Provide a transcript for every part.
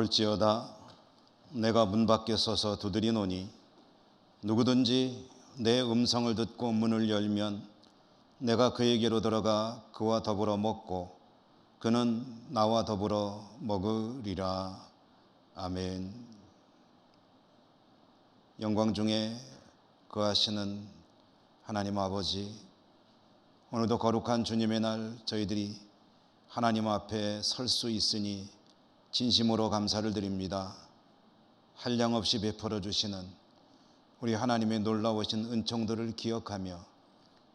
볼지어다 내가 문 밖에 서서 두드리노니 누구든지 내 음성을 듣고 문을 열면 내가 그에게로 들어가 그와 더불어 먹고 그는 나와 더불어 먹으리라. 아멘. 영광 중에 거하시는 하나님 아버지, 오늘도 거룩한 주님의 날 저희들이 하나님 앞에 설 수 있으니 진심으로 감사를 드립니다. 한량없이 베풀어 주시는 우리 하나님의 놀라우신 은총들을 기억하며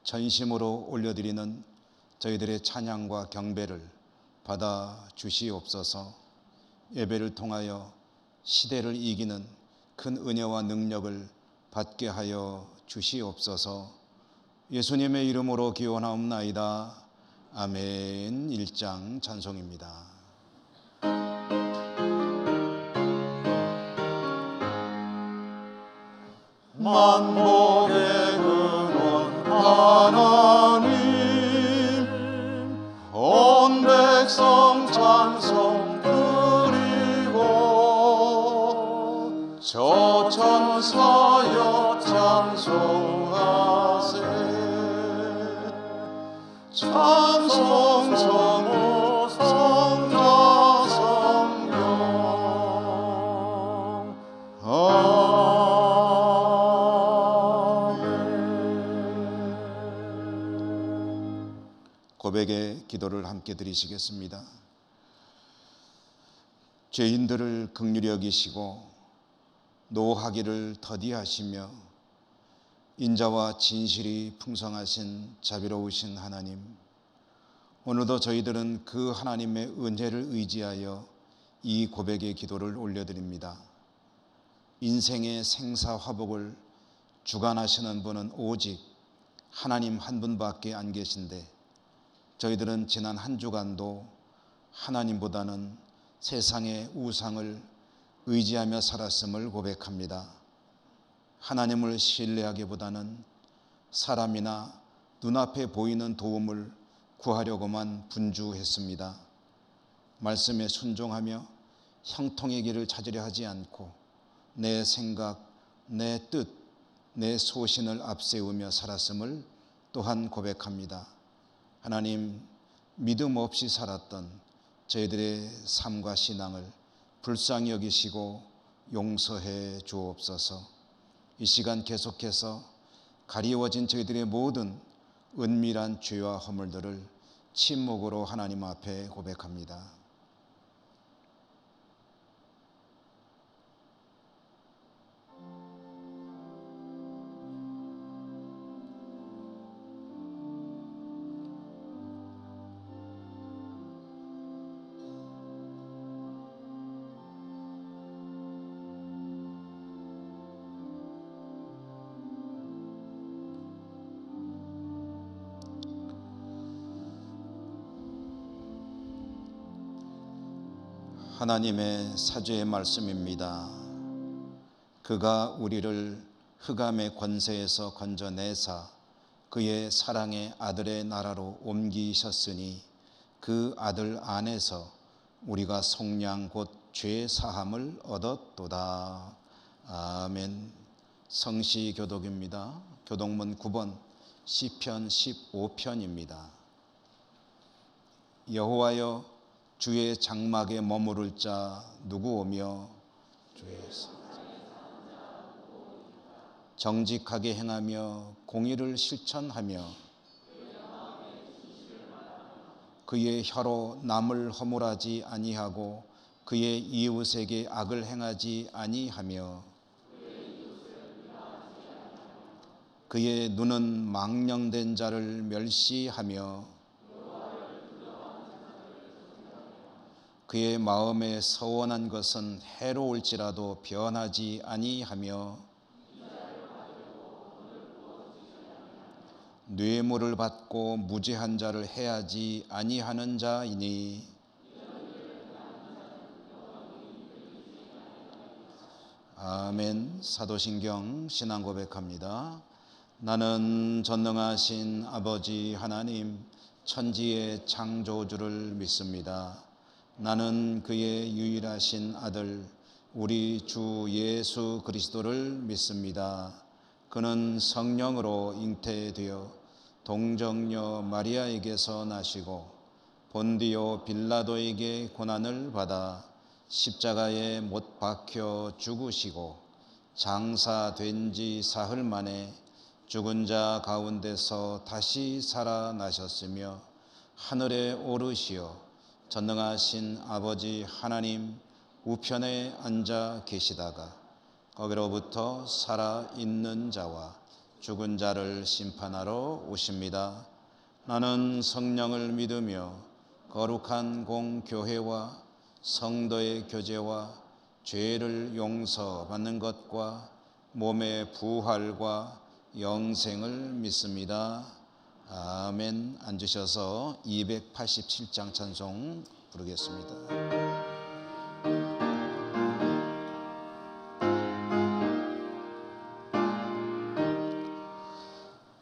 전심으로 올려드리는 저희들의 찬양과 경배를 받아 주시옵소서. 예배를 통하여 시대를 이기는 큰 은혜와 능력을 받게 하여 주시옵소서. 예수님의 이름으로 기원하옵나이다. 아멘. 1장 찬송입니다. 만복의 근원 하나님, 온 백성 찬송 드리고 저 천사여 찬송하세. 찬송 성모 성자 성령 고백의 기도를 함께 드리시겠습니다. 죄인들을 긍휼히 여기시고 노하기를 더디하시며 인자와 진실이 풍성하신 자비로우신 하나님, 오늘도 저희들은 그 하나님의 은혜를 의지하여 이 고백의 기도를 올려드립니다. 인생의 생사화복을 주관하시는 분은 오직 하나님 한 분밖에 안 계신데 저희들은 지난 한 주간도 하나님보다는 세상의 우상을 의지하며 살았음을 고백합니다. 하나님을 신뢰하기보다는 사람이나 눈앞에 보이는 도움을 구하려고만 분주했습니다. 말씀에 순종하며 형통의 길을 찾으려 하지 않고 내 생각, 내 뜻, 내 소신을 앞세우며 살았음을 또한 고백합니다. 하나님, 믿음 없이 살았던 저희들의 삶과 신앙을 불쌍히 여기시고 용서해 주옵소서. 이 시간 계속해서 가리워진 저희들의 모든 은밀한 죄와 허물들을 침묵으로 하나님 앞에 고백합니다. 하나님의 사죄의 말씀입니다. 그가 우리를 흑암의 권세에서 건져내사 그의 사랑의 아들의 나라로 옮기셨으니 그 아들 안에서 우리가 속량 곧 죄 사함을 얻었도다. 아멘. 성시교독입니다. 교독문 9번 시편 15편입니다. 여호와여, 주의 장막에 머무를 자 누구 오며 주의 정직하게 행하며 공의를 실천하며 그의 혀로 남을 허물하지 아니하고 그의 이웃에게 악을 행하지 아니하며 그의 눈은 망령된 자를 멸시하며 그의 마음에 서원한 것은 해로울지라도 변하지 아니하며 뇌물을 받고 무죄한 자를 해하지 아니하는 자이니 아멘. 사도신경 신앙 고백합니다. 나는 전능하신 아버지 하나님 천지의 창조주를 믿습니다. 나는 그의 유일하신 아들 우리 주 예수 그리스도를 믿습니다. 그는 성령으로 잉태되어 동정녀 마리아에게서 나시고 본디오 빌라도에게 고난을 받아 십자가에 못 박혀 죽으시고 장사된 지 사흘 만에 죽은 자 가운데서 다시 살아나셨으며 하늘에 오르시어 전능하신 아버지 하나님 우편에 앉아 계시다가 거기로부터 살아있는 자와 죽은 자를 심판하러 오십니다. 나는 성령을 믿으며 거룩한 공교회와 성도의 교제와 죄를 용서받는 것과 몸의 부활과 영생을 믿습니다. 아멘. 앉으셔서 287장 찬송 부르겠습니다.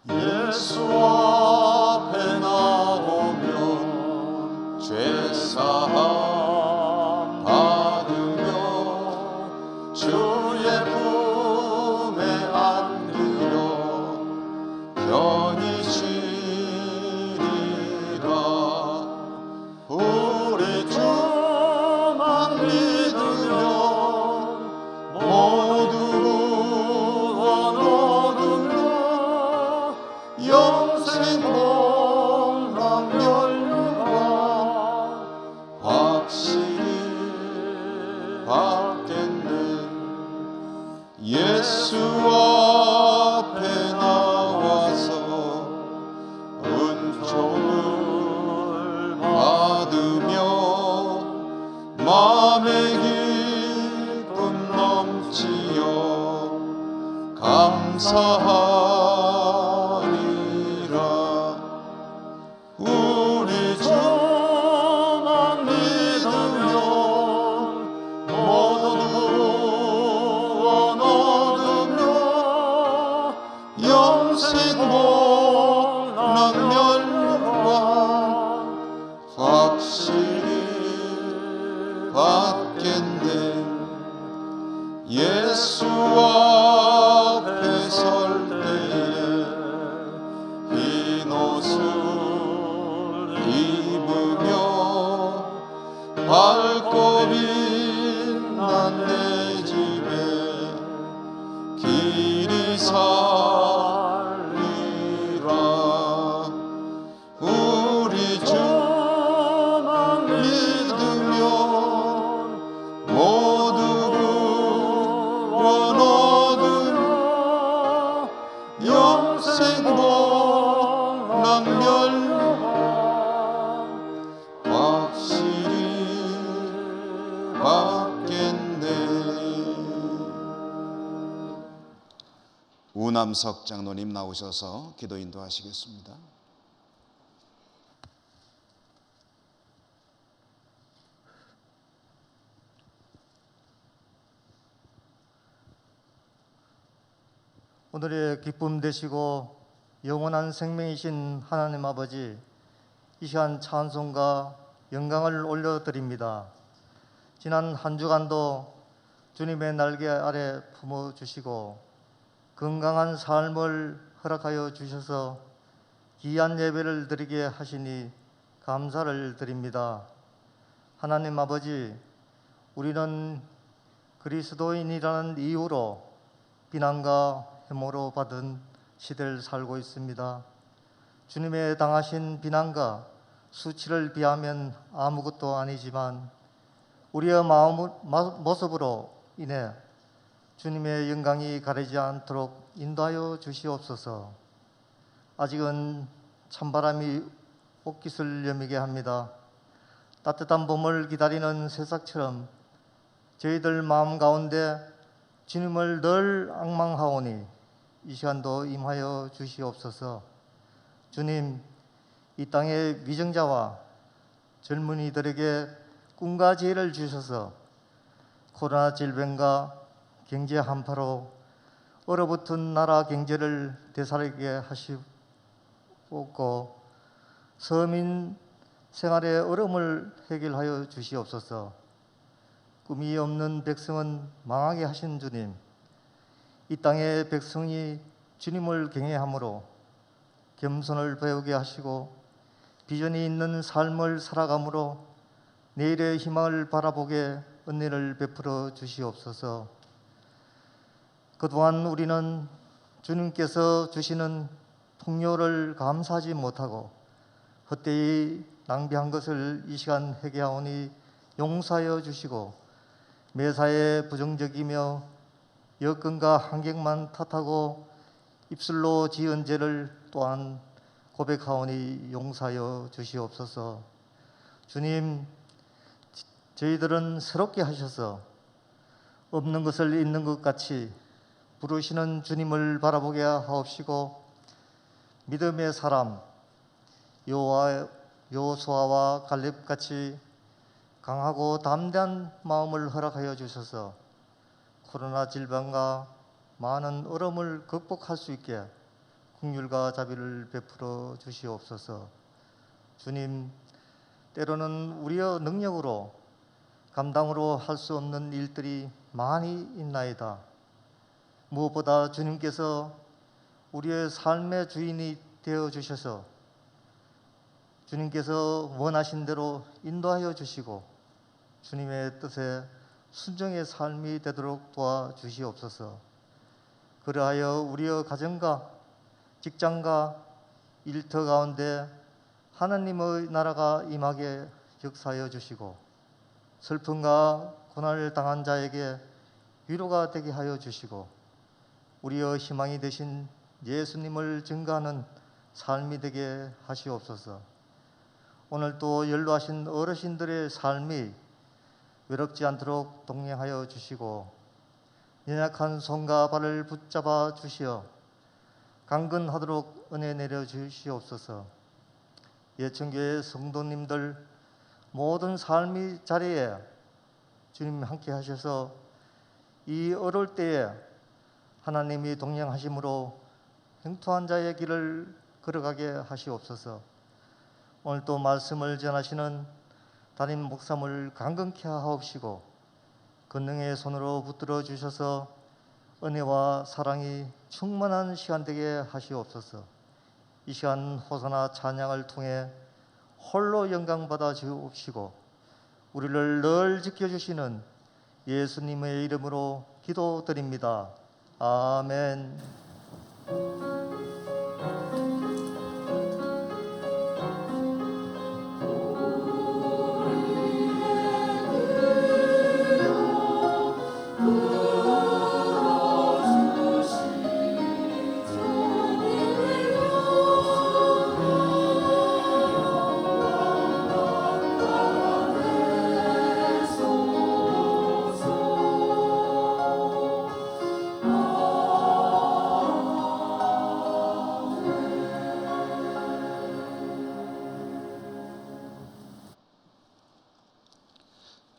예수 앞에 나오면 죄사함 받으며 주의 품에 안기려 편히 쉬리라. 우리 주만 믿으면 모두 구원 얻으며 영생 복락 열려가 확실히 받겠네. 예수 앞에 나와서 은총을 받으며 마음의 기쁨 넘치어 감사하리라. 우리 주만 믿으면 모두 구원 얻으며 영생 복락 열려가 확실히 받겠네. 예수 앞에 설 때에 흰 옷을 입으며 밝고 빛난 내 집에 길이 살리라. 우리 주만 믿으면 모두 구원 얻으며 영생 복락 열려가 확실히 받겠네. 우남석 장로님 나오셔서 기도 인도하시겠습니다. 오늘의 기쁨 되시고 영원한 생명이신 하나님 아버지, 이 시간 찬송과 영광을 올려드립니다. 지난 한 주간도 주님의 날개 아래 품어주시고 건강한 삶을 허락하여 주셔서 귀한 예배를 드리게 하시니 감사를 드립니다. 하나님 아버지, 우리는 그리스도인이라는 이유로 비난과 혐오로 받은 시대를 살고 있습니다. 주님의 당하신 비난과 수치를 비하면 아무것도 아니지만 우리의 모습으로 인해 주님의 영광이 가리지 않도록 인도하여 주시옵소서. 아직은 찬바람이 옷깃을 여미게 합니다. 따뜻한 봄을 기다리는 새싹처럼 저희들 마음 가운데 주님을 늘 앙망하오니 이 시간도 임하여 주시옵소서. 주님, 이 땅의 위정자와 젊은이들에게 꿈과 지혜를 주셔서 코로나 질병과 경제 한파로 얼어붙은 나라 경제를 되살리게 하시옵고 서민 생활의 어려움을 해결하여 주시옵소서. 꿈이 없는 백성은 망하게 하신 주님, 이 땅의 백성이 주님을 경외함으로 겸손을 배우게 하시고 비전이 있는 삶을 살아감으로 내일의 희망을 바라보게 은혜를 베풀어 주시옵소서. 그동안 우리는 주님께서 주시는 풍요를 감사하지 못하고 헛되이 낭비한 것을 이 시간 회개하오니 용서하여 주시고, 매사에 부정적이며 여건과 환경만 탓하고 입술로 지은 죄를 또한 고백하오니 용서하여 주시옵소서. 주님, 저희들은 새롭게 하셔서 없는 것을 있는 것 같이 부르시는 주님을 바라보게 하옵시고, 믿음의 사람 여호수아와 갈렙같이 강하고 담대한 마음을 허락하여 주셔서 코로나 질병과 많은 어려움을 극복할 수 있게 긍휼과 자비를 베풀어 주시옵소서. 주님, 때로는 우리의 능력으로 감당으로 할 수 없는 일들이 많이 있나이다. 무엇보다 주님께서 우리의 삶의 주인이 되어 주셔서 주님께서 원하신 대로 인도하여 주시고 주님의 뜻에 순종의 삶이 되도록 도와주시옵소서. 그리하여 우리의 가정과 직장과 일터 가운데 하나님의 나라가 임하게 역사하여 주시고 슬픔과 고난을 당한 자에게 위로가 되게 하여 주시고 우리의 희망이 되신 예수님을 증거하는 삶이 되게 하시옵소서. 오늘 또 연로하신 어르신들의 삶이 외롭지 않도록 동행하여 주시고 연약한 손과 발을 붙잡아 주시어 강건하도록 은혜 내려 주시옵소서. 예천교회 성도님들 모든 삶의 자리에 주님 함께 하셔서 이 어려울 때에 하나님이 동행하심으로 행투한 자의 길을 걸어가게 하시옵소서. 오늘 또 말씀을 전하시는 담임 목사님을 강건케 하옵시고 권능의 손으로 붙들어 주셔서 은혜와 사랑이 충만한 시간 되게 하시옵소서. 이 시간 호사나 찬양을 통해 홀로 영광 받아 주옵시고 우리를 늘 지켜주시는 예수님의 이름으로 기도드립니다. 아멘.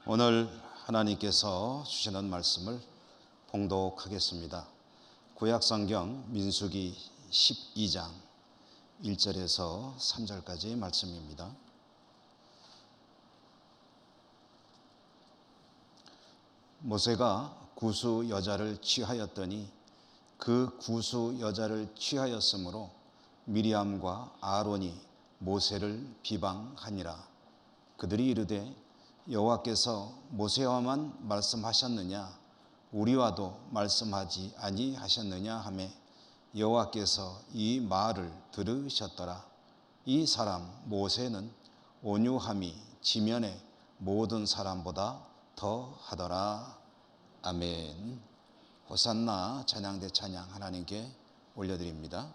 오늘 하나님께서 주시는 말씀을 봉독하겠습니다. 구약성경 민수기 12장 1절에서 3절까지 말씀입니다. 모세가 구수 여자를 취하였더니 그 구수 여자를 취하였으므로 미리암과 아론이 모세를 비방하니라. 그들이 이르되 여호와께서 모세와만 말씀하셨느냐 우리와도 말씀하지 아니하셨느냐 하매 여호와께서 이 말을 들으셨더라. 이 사람 모세는 온유함이 지면의 모든 사람보다 더하더라. 아멘. 호산나 찬양대 찬양 하나님께 올려드립니다.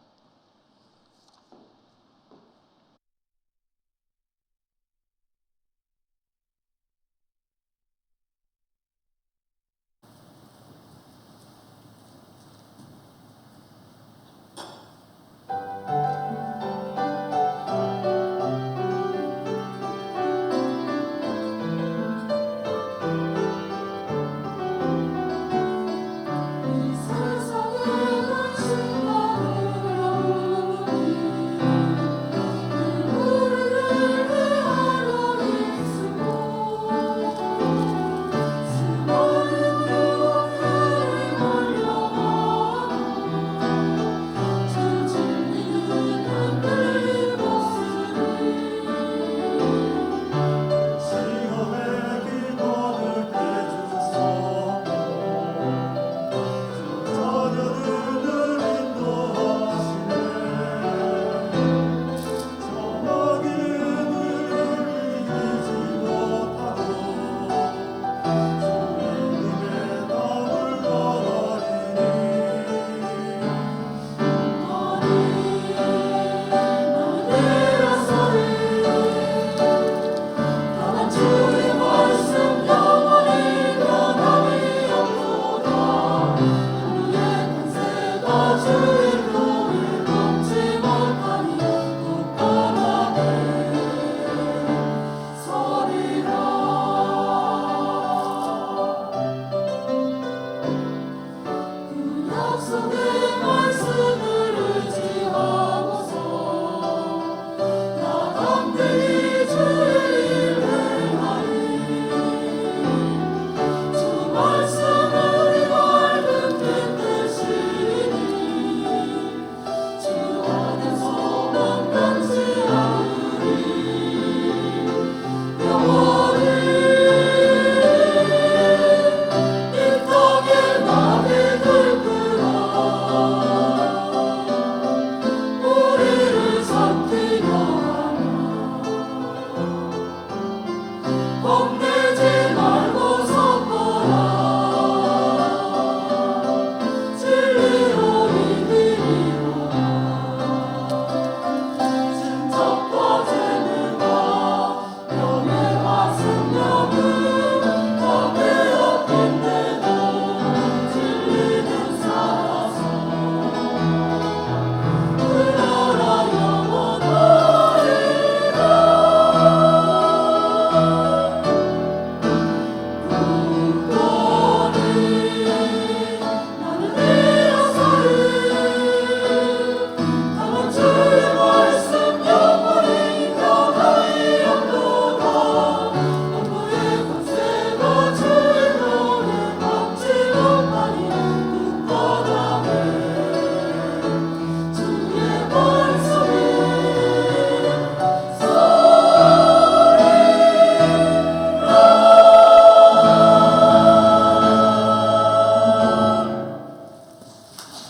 세상의 근심만으로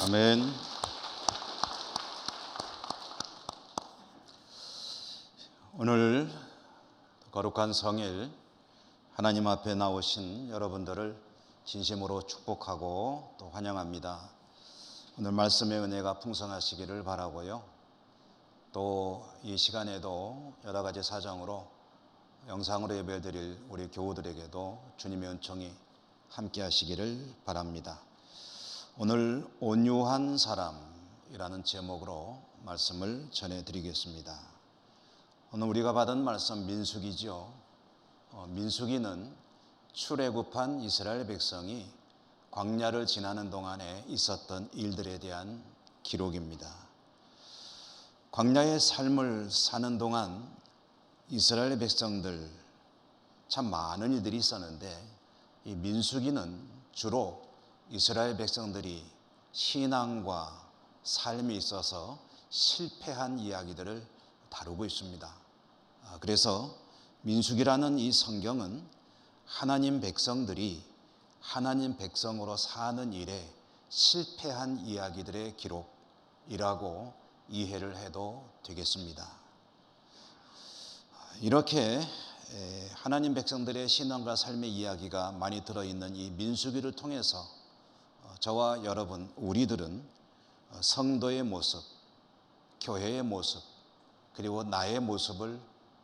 아멘. 오늘 거룩한 성일 하나님 앞에 나오신 여러분들을 진심으로 축복하고 또 환영합니다. 오늘 말씀의 은혜가 풍성하시기를 바라고요. 또 이 시간에도 여러 가지 사정으로 영상으로 예배드릴 우리 교우들에게도 주님의 은총이 함께 하시기를 바랍니다. 오늘 온유한 사람이라는 제목으로 말씀을 전해드리겠습니다. 오늘 우리가 받은 말씀 민수기죠. 민수기는 출애굽한 이스라엘 백성이 광야를 지나는 동안에 있었던 일들에 대한 기록입니다. 광야의 삶을 사는 동안 이스라엘 백성들 참 많은 일들이 있었는데 이 민수기는 주로 이스라엘 백성들이 신앙과 삶에 있어서 실패한 이야기들을 다루고 있습니다. 그래서 민수기라는 이 성경은 하나님 백성들이 하나님 백성으로 사는 일에 실패한 이야기들의 기록이라고 이해를 해도 되겠습니다. 이렇게 하나님 백성들의 신앙과 삶의 이야기가 많이 들어있는 이 민수기를 통해서 저와 여러분 우리들은 성도의 모습, 교회의 모습, 그리고 나의 모습을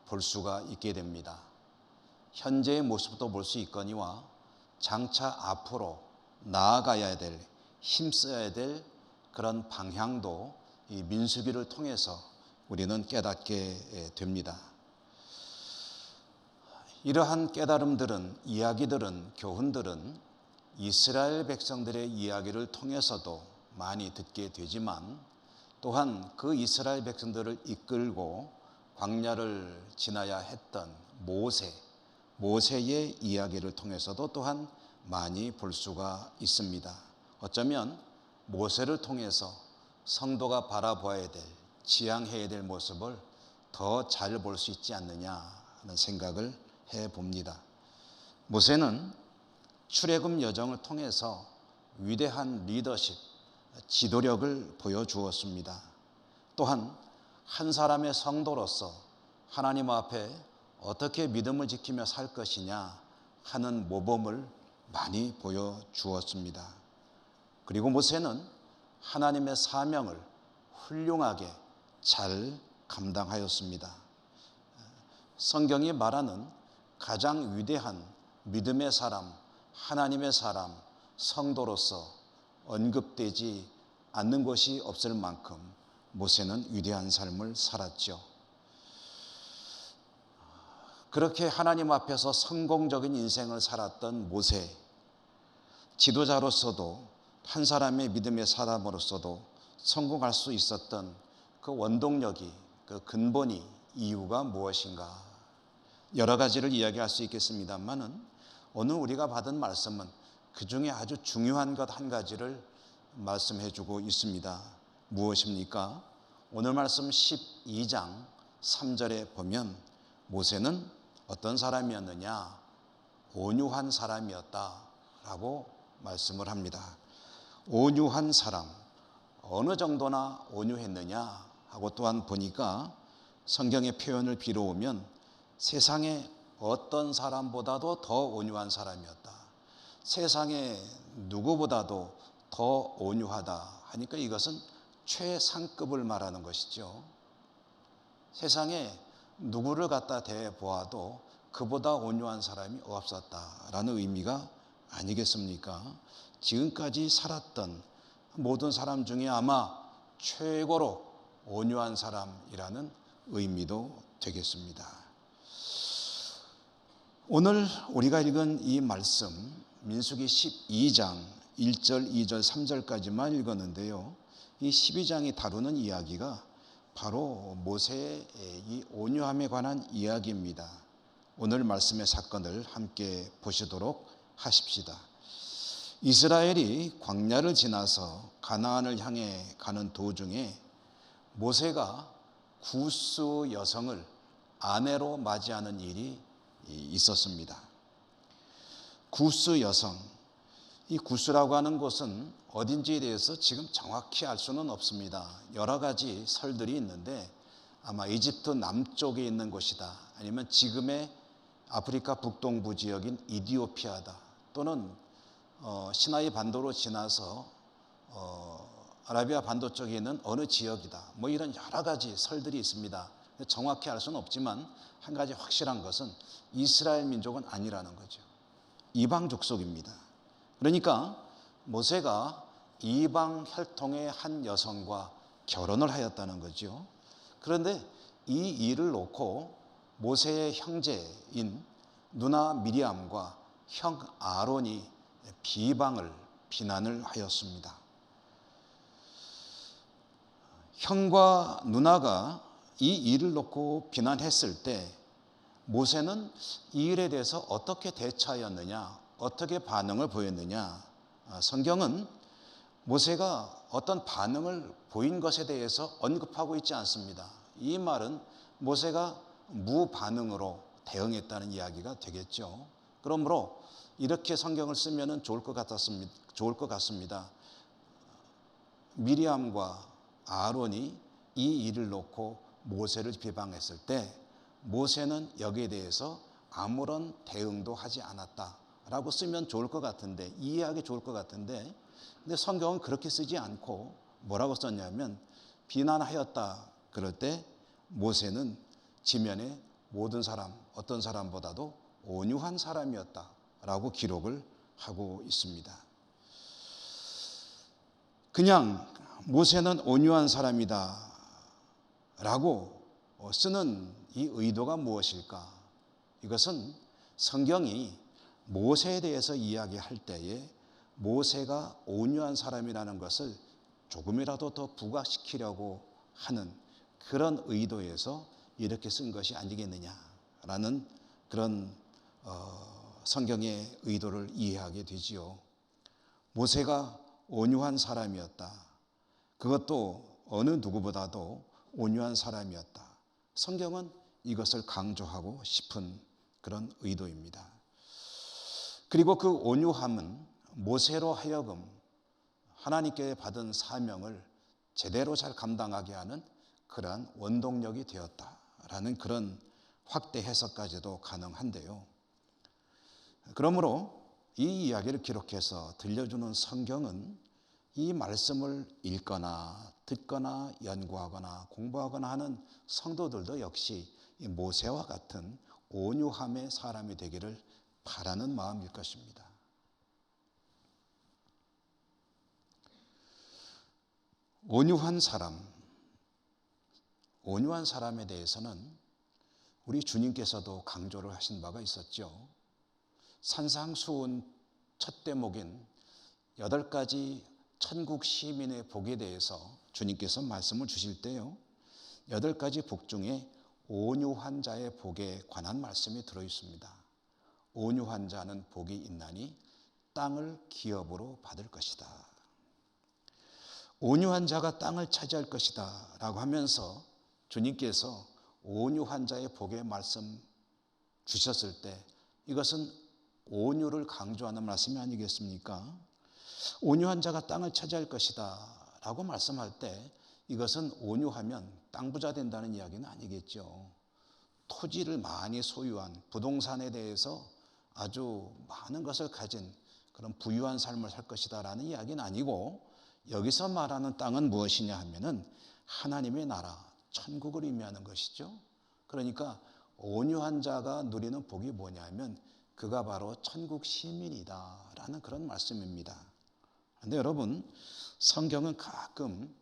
볼 수가 있게 됩니다. 현재의 모습도 볼 수 있거니와 장차 앞으로 나아가야 될, 힘써야 될 그런 방향도 이 민수기를 통해서 우리는 깨닫게 됩니다. 이러한 깨달음들은, 이야기들은, 교훈들은 이스라엘 백성들의 이야기를 통해서도 많이 듣게 되지만 또한 그 이스라엘 백성들을 이끌고 광야를 지나야 했던 모세의 이야기를 통해서도 또한 많이 볼 수가 있습니다. 어쩌면 모세를 통해서 성도가 바라봐야 될, 지향해야 될 모습을 더 잘 볼 수 있지 않느냐 하는 생각을 해봅니다. 모세는 출애굽 여정을 통해서 위대한 리더십, 지도력을 보여주었습니다. 또한 한 사람의 성도로서 하나님 앞에 어떻게 믿음을 지키며 살 것이냐 하는 모범을 많이 보여주었습니다. 그리고 모세는 하나님의 사명을 훌륭하게 잘 감당하였습니다. 성경이 말하는 가장 위대한 믿음의 사람, 하나님의 사람, 성도로서 언급되지 않는 것이 없을 만큼 모세는 위대한 삶을 살았죠. 그렇게 하나님 앞에서 성공적인 인생을 살았던 모세, 지도자로서도 한 사람의 믿음의 사람으로서도 성공할 수 있었던 그 원동력이, 그 근본이, 이유가 무엇인가? 여러 가지를 이야기할 수 있겠습니다만은 오늘 우리가 받은 말씀은 그 중에 아주 중요한 것 한 가지를 말씀해 주고 있습니다. 무엇입니까? 오늘 말씀 12장 3절에 보면 모세는 어떤 사람이었느냐? 온유한 사람이었다라고 말씀을 합니다. 온유한 사람, 어느 정도나 온유했느냐 하고 또한 보니까 성경의 표현을 빌어오면 세상에 어떤 사람보다도 더 온유한 사람이었다. 세상에 누구보다도 더 온유하다 하니까 이것은 최상급을 말하는 것이죠. 세상에 누구를 갖다 대보아도 그보다 온유한 사람이 없었다라는 의미가 아니겠습니까? 지금까지 살았던 모든 사람 중에 아마 최고로 온유한 사람이라는 의미도 되겠습니다. 오늘 우리가 읽은 이 말씀 민수기 12장 1절, 2절, 3절까지만 읽었는데요. 이 12장이 다루는 이야기가 바로 모세의 이 온유함에 관한 이야기입니다. 오늘 말씀의 사건을 함께 보시도록 하십시다. 이스라엘이 광야를 지나서 가나안을 향해 가는 도중에 모세가 구스 여성을 아내로 맞이하는 일이 있었습니다. 구스 여성, 이 구스라고 하는 곳은 어딘지에 대해서 지금 정확히 알 수는 없습니다. 여러 가지 설들이 있는데 아마 이집트 남쪽에 있는 곳이다, 아니면 지금의 아프리카 북동부 지역인 이디오피아다, 또는 시나이 반도로 지나서 아라비아 반도 쪽에 있는 어느 지역이다, 뭐 이런 여러 가지 설들이 있습니다. 정확히 알 수는 없지만 한 가지 확실한 것은 이스라엘 민족은 아니라는 거죠. 이방 족속입니다. 그러니까 모세가 이방 혈통의 한 여성과 결혼을 하였다는 거죠. 그런데 이 일을 놓고 모세의 형제인 누나 미리암과 형 아론이 비난을 하였습니다. 형과 누나가 이 일을 놓고 비난했을 때 모세는 이 일에 대해서 어떻게 대처하였느냐, 어떻게 반응을 보였느냐? 성경은 모세가 어떤 반응을 보인 것에 대해서 언급하고 있지 않습니다. 이 말은 모세가 무반응으로 대응했다는 이야기가 되겠죠. 그러므로 이렇게 성경을 쓰면 좋을 것 같습니다. 미리암과 아론이 이 일을 놓고 모세를 비방했을 때 모세는 여기에 대해서 아무런 대응도 하지 않았다라고 쓰면 좋을 것 같은데, 이해하기 좋을 것 같은데, 근데 성경은 그렇게 쓰지 않고 뭐라고 썼냐면 비난하였다 그럴 때 모세는 지면에 모든 사람, 어떤 사람보다도 온유한 사람이었다라고 기록을 하고 있습니다. 그냥 모세는 온유한 사람이다 라고 쓰는 이 의도가 무엇일까? 이것은 성경이 모세에 대해서 이야기할 때에 모세가 온유한 사람이라는 것을 조금이라도 더 부각시키려고 하는 그런 의도에서 이렇게 쓴 것이 아니겠느냐라는 그런 성경의 의도를 이해하게 되지요. 모세가 온유한 사람이었다. 그것도 어느 누구보다도 온유한 사람이었다. 성경은 이것을 강조하고 싶은 그런 의도입니다. 그리고 그 온유함은 모세로 하여금 하나님께 받은 사명을 제대로 잘 감당하게 하는 그러한 원동력이 되었다라는 그런 확대 해석까지도 가능한데요. 그러므로 이 이야기를 기록해서 들려주는 성경은 이 말씀을 읽거나 듣거나 연구하거나 공부하거나 하는 성도들도 역시 이 모세와 같은 온유함의 사람이 되기를 바라는 마음일 것입니다. 온유한 사람에 대해서는 우리 주님께서도 강조를 하신 바가 있었죠. 산상수훈 첫 대목인 8가지 천국 시민의 복에 대해서 주님께서 말씀을 주실 때요, 8가지 복 중에 온유한 자의 복에 관한 말씀이 들어 있습니다. 온유한 자는 복이 있나니 땅을 기업으로 받을 것이다. 온유한 자가 땅을 차지할 것이다 라고 하면서 주님께서 온유한 자의 복의 말씀 주셨을 때 이것은 온유를 강조하는 말씀이 아니겠습니까? 온유한 자가 땅을 차지할 것이다 라고 말씀할 때 이것은 온유하면 땅 부자 된다는 이야기는 아니겠죠. 토지를 많이 소유한, 부동산에 대해서 아주 많은 것을 가진 그런 부유한 삶을 살 것이다 라는 이야기는 아니고, 여기서 말하는 땅은 무엇이냐 하면은 하나님의 나라, 천국을 의미하는 것이죠. 그러니까 온유한 자가 누리는 복이 뭐냐면 그가 바로 천국 시민이다 라는 그런 말씀입니다. 그런데 여러분, 성경은 가끔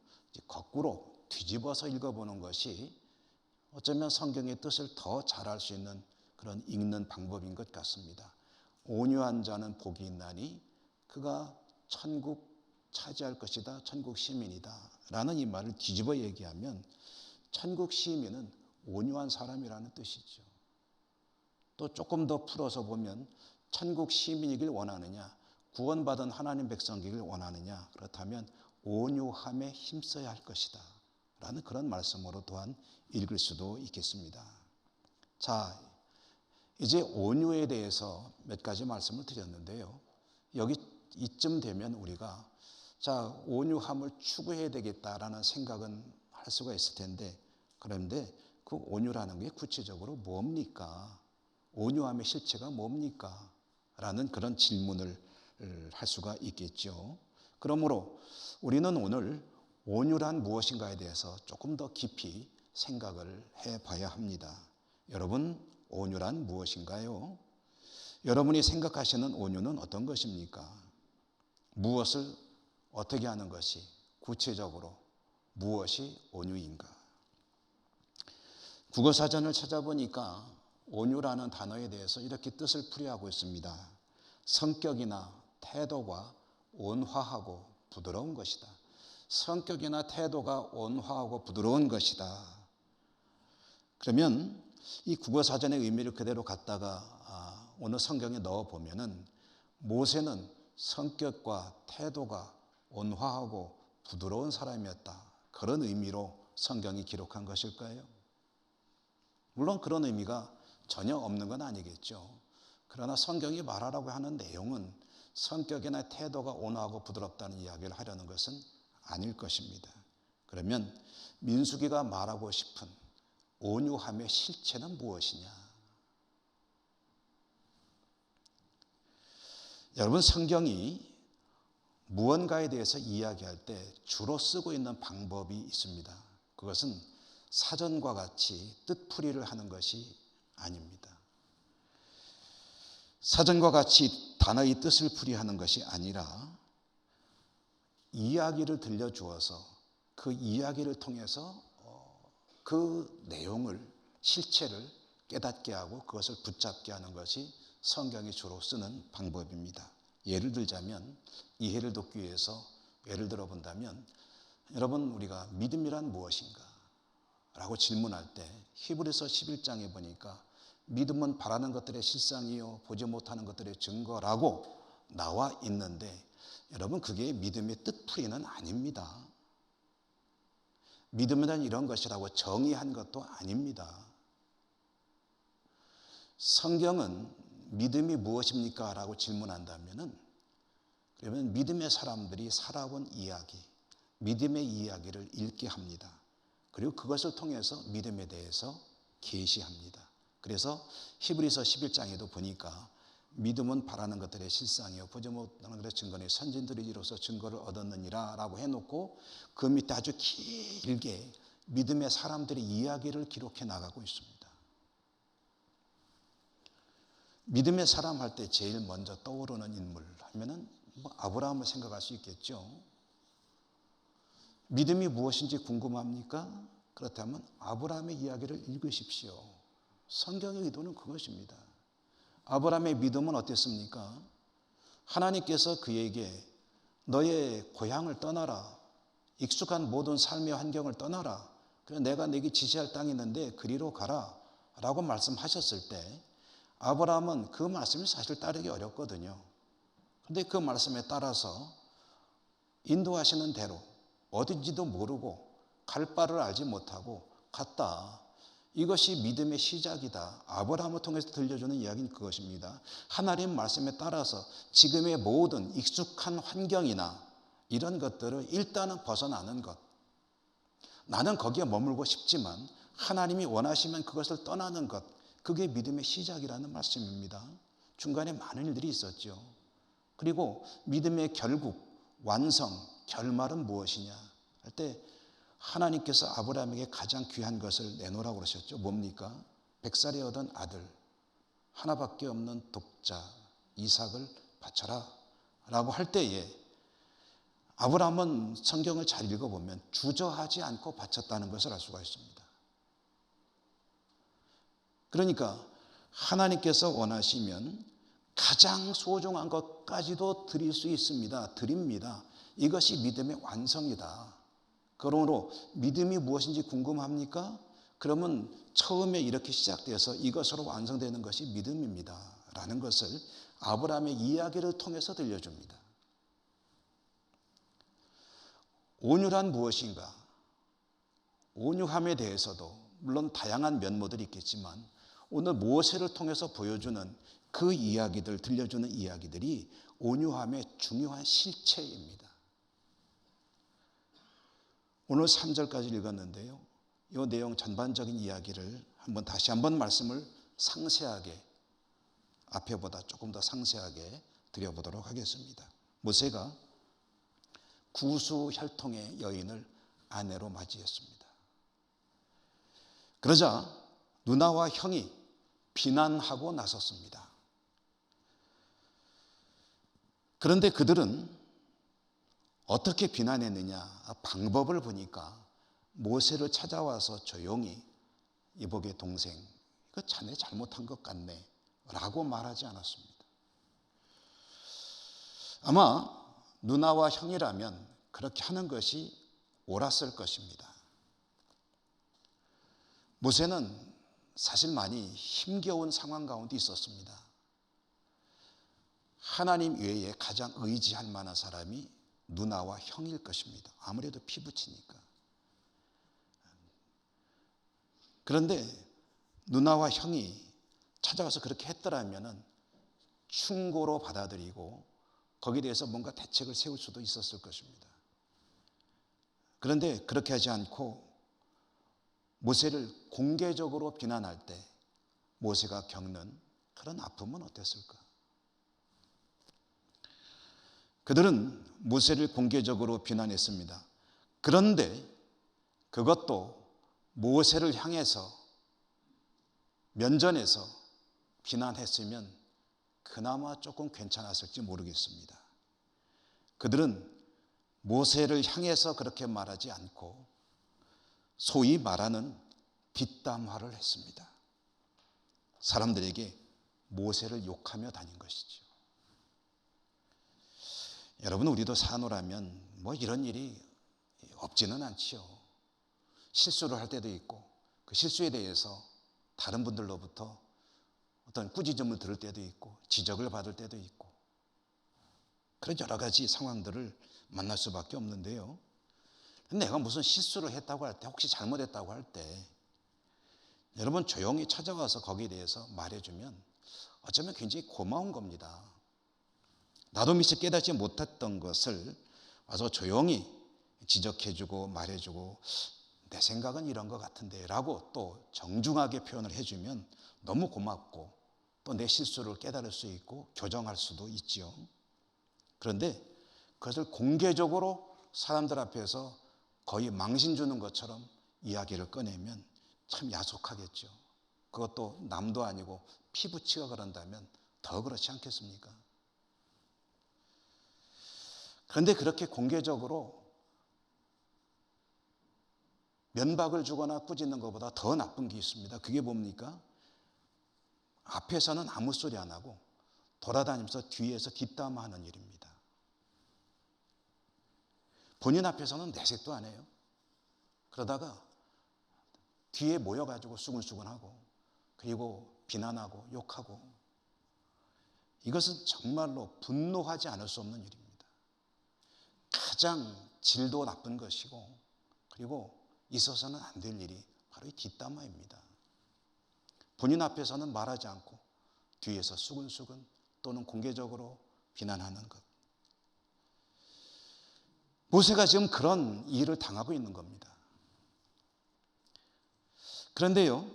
거꾸로 뒤집어서 읽어보는 것이 어쩌면 성경의 뜻을 더 잘 알 수 있는 그런 읽는 방법인 것 같습니다. 온유한 자는 복이 있나니 그가 천국 차지할 것이다, 천국 시민이다 라는 이 말을 뒤집어 얘기하면 천국 시민은 온유한 사람이라는 뜻이죠. 또 조금 더 풀어서 보면 천국 시민이길 원하느냐, 구원받은 하나님 백성이길 원하느냐, 그렇다면 온유함에 힘써야 할 것이다 라는 그런 말씀으로 또한 읽을 수도 있겠습니다. 자, 이제 온유에 대해서 몇 가지 말씀을 드렸는데요, 여기 이쯤 되면 우리가 자, 온유함을 추구해야 되겠다라는 생각은 할 수가 있을 텐데, 그런데 그 온유라는 게 구체적으로 뭡니까? 온유함의 실체가 뭡니까? 라는 그런 질문을 할 수가 있겠죠. 그러므로 우리는 오늘 온유란 무엇인가에 대해서 조금 더 깊이 생각을 해봐야 합니다. 여러분, 온유란 무엇인가요? 여러분이 생각하시는 온유는 어떤 것입니까? 무엇을 어떻게 하는 것이 구체적으로 무엇이 온유인가? 국어사전을 찾아보니까 온유라는 단어에 대해서 이렇게 뜻을 풀이하고 있습니다. 성격이나 태도가 온화하고 부드러운 것이다. 성격이나 태도가 온화하고 부드러운 것이다. 그러면 이 국어사전의 의미를 그대로 갖다가 어느 성경에 넣어보면은 모세는 성격과 태도가 온화하고 부드러운 사람이었다, 그런 의미로 성경이 기록한 것일까요? 물론 그런 의미가 전혀 없는 건 아니겠죠. 그러나 성경이 말하라고 하는 내용은 성격이나 태도가 온화하고 부드럽다는 이야기를 하려는 것은 아닐 것입니다. 그러면 민수기가 말하고 싶은 온유함의 실체는 무엇이냐? 여러분, 성경이 무언가에 대해서 이야기할 때 주로 쓰고 있는 방법이 있습니다. 그것은 사전과 같이 뜻풀이를 하는 것이 아닙니다. 사전과 같이 단어의 뜻을 풀이하는 것이 아니라 이야기를 들려주어서 그 이야기를 통해서 그 내용을, 실체를 깨닫게 하고 그것을 붙잡게 하는 것이 성경이 주로 쓰는 방법입니다. 예를 들자면, 이해를 돕기 위해서 예를 들어 본다면, 여러분, 우리가 믿음이란 무엇인가? 라고 질문할 때 히브리서 11장에 보니까 믿음은 바라는 것들의 실상이요 보지 못하는 것들의 증거라고 나와 있는데, 여러분, 그게 믿음의 뜻풀이는 아닙니다. 믿음이란 이런 것이라고 정의한 것도 아닙니다. 성경은 믿음이 무엇입니까? 라고 질문한다면은, 그러면 믿음의 사람들이 살아온 이야기, 믿음의 이야기를 읽게 합니다. 그리고 그것을 통해서 믿음에 대해서 계시합니다. 그래서 히브리서 11장에도 보니까 믿음은 바라는 것들의 실상이요 보지 못하는 것들의 증거니 선진들이 이로써 증거를 얻었느니라 라고 해놓고 그 밑에 아주 길게 믿음의 사람들의 이야기를 기록해 나가고 있습니다. 믿음의 사람 할 때 제일 먼저 떠오르는 인물 하면은 아브라함을 생각할 수 있겠죠. 믿음이 무엇인지 궁금합니까? 그렇다면 아브라함의 이야기를 읽으십시오. 성경의 의도는 그것입니다. 아브라함의 믿음은 어땠습니까? 하나님께서 그에게 너의 고향을 떠나라. 익숙한 모든 삶의 환경을 떠나라. 그래서 내가 네게 지시할 땅이 있는데 그리로 가라 라고 말씀하셨을 때 아브라함은 그 말씀이 사실 따르기 어렵거든요. 그런데 그 말씀에 따라서 인도하시는 대로 어딘지도 모르고 갈 바를 알지 못하고 갔다. 이것이 믿음의 시작이다. 아브라함을 통해서 들려주는 이야기는 그것입니다. 하나님 말씀에 따라서 지금의 모든 익숙한 환경이나 이런 것들을 일단은 벗어나는 것. 나는 거기에 머물고 싶지만 하나님이 원하시면 그것을 떠나는 것. 그게 믿음의 시작이라는 말씀입니다. 중간에 많은 일들이 있었죠. 그리고 믿음의 결국, 완성, 결말은 무엇이냐 할 때 하나님께서 아브라함에게 가장 귀한 것을 내놓으라고 그러셨죠. 뭡니까? 100살에 얻은 아들, 하나밖에 없는 독자 이삭을 바쳐라 라고 할 때에 아브라함은 성경을 잘 읽어보면 주저하지 않고 바쳤다는 것을 알 수가 있습니다. 그러니까 하나님께서 원하시면 가장 소중한 것까지도 드릴 수 있습니다. 드립니다. 이것이 믿음의 완성이다. 그러므로 믿음이 무엇인지 궁금합니까? 그러면 처음에 이렇게 시작돼서 이것으로 완성되는 것이 믿음입니다. 라는 것을 아브라함의 이야기를 통해서 들려줍니다. 온유란 무엇인가? 온유함에 대해서도 물론 다양한 면모들이 있겠지만 오늘 모세를 통해서 보여주는 그 이야기들, 들려주는 이야기들이 온유함의 중요한 실체입니다. 오늘 3절까지 읽었는데요. 이 내용 전반적인 이야기를 다시 한번 말씀을 상세하게 앞에보다 조금 더 상세하게 드려보도록 하겠습니다. 모세가 구수혈통의 여인을 아내로 맞이했습니다. 그러자 누나와 형이 비난하고 나섰습니다. 그런데 그들은 어떻게 비난했느냐 방법을 보니까 모세를 찾아와서 조용히 이복의 동생 이거 자네 잘못한 것 같네 라고 말하지 않았습니다. 아마 누나와 형이라면 그렇게 하는 것이 옳았을 것입니다. 모세는 사실 많이 힘겨운 상황 가운데 있었습니다. 하나님 외에 가장 의지할 만한 사람이 누나와 형일 것입니다. 아무래도 피부치니까. 그런데 누나와 형이 찾아와서 그렇게 했더라면 충고로 받아들이고 거기에 대해서 뭔가 대책을 세울 수도 있었을 것입니다. 그런데 그렇게 하지 않고 모세를 공개적으로 비난할 때 모세가 겪는 그런 아픔은 어땠을까? 그들은 모세를 공개적으로 비난했습니다. 그런데 그것도 모세를 향해서 면전에서 비난했으면 그나마 조금 괜찮았을지 모르겠습니다. 그들은 모세를 향해서 그렇게 말하지 않고 소위 말하는 뒷담화를 했습니다. 사람들에게 모세를 욕하며 다닌 것이죠. 여러분, 우리도 사노라면 뭐 이런 일이 없지는 않지요. 실수를 할 때도 있고 그 실수에 대해서 다른 분들로부터 어떤 꾸짖음을 들을 때도 있고 지적을 받을 때도 있고 그런 여러 가지 상황들을 만날 수밖에 없는데요. 내가 무슨 실수를 했다고 할 때, 혹시 잘못했다고 할 때 여러분 조용히 찾아와서 거기에 대해서 말해주면 어쩌면 굉장히 고마운 겁니다. 나도 미처 깨닫지 못했던 것을 와서 조용히 지적해주고 말해주고 내 생각은 이런 것 같은데 라고 또 정중하게 표현을 해주면 너무 고맙고 또 내 실수를 깨달을 수 있고 교정할 수도 있죠. 그런데 그것을 공개적으로 사람들 앞에서 거의 망신 주는 것처럼 이야기를 꺼내면 참 야속하겠죠. 그것도 남도 아니고 피부치가 그런다면 더 그렇지 않겠습니까? 그런데 그렇게 공개적으로 면박을 주거나 꾸짖는 것보다 더 나쁜 게 있습니다. 그게 뭡니까? 앞에서는 아무 소리 안 하고 돌아다니면서 뒤에서 뒷담화하는 일입니다. 본인 앞에서는 내색도 안 해요. 그러다가 뒤에 모여가지고 수근수근하고 그리고 비난하고 욕하고, 이것은 정말로 분노하지 않을 수 없는 일입니다. 가장 질도 나쁜 것이고 그리고 있어서는 안 될 일이 바로 이 뒷담화입니다. 본인 앞에서는 말하지 않고 뒤에서 수근수근 또는 공개적으로 비난하는 것. 모세가 지금 그런 일을 당하고 있는 겁니다. 그런데요,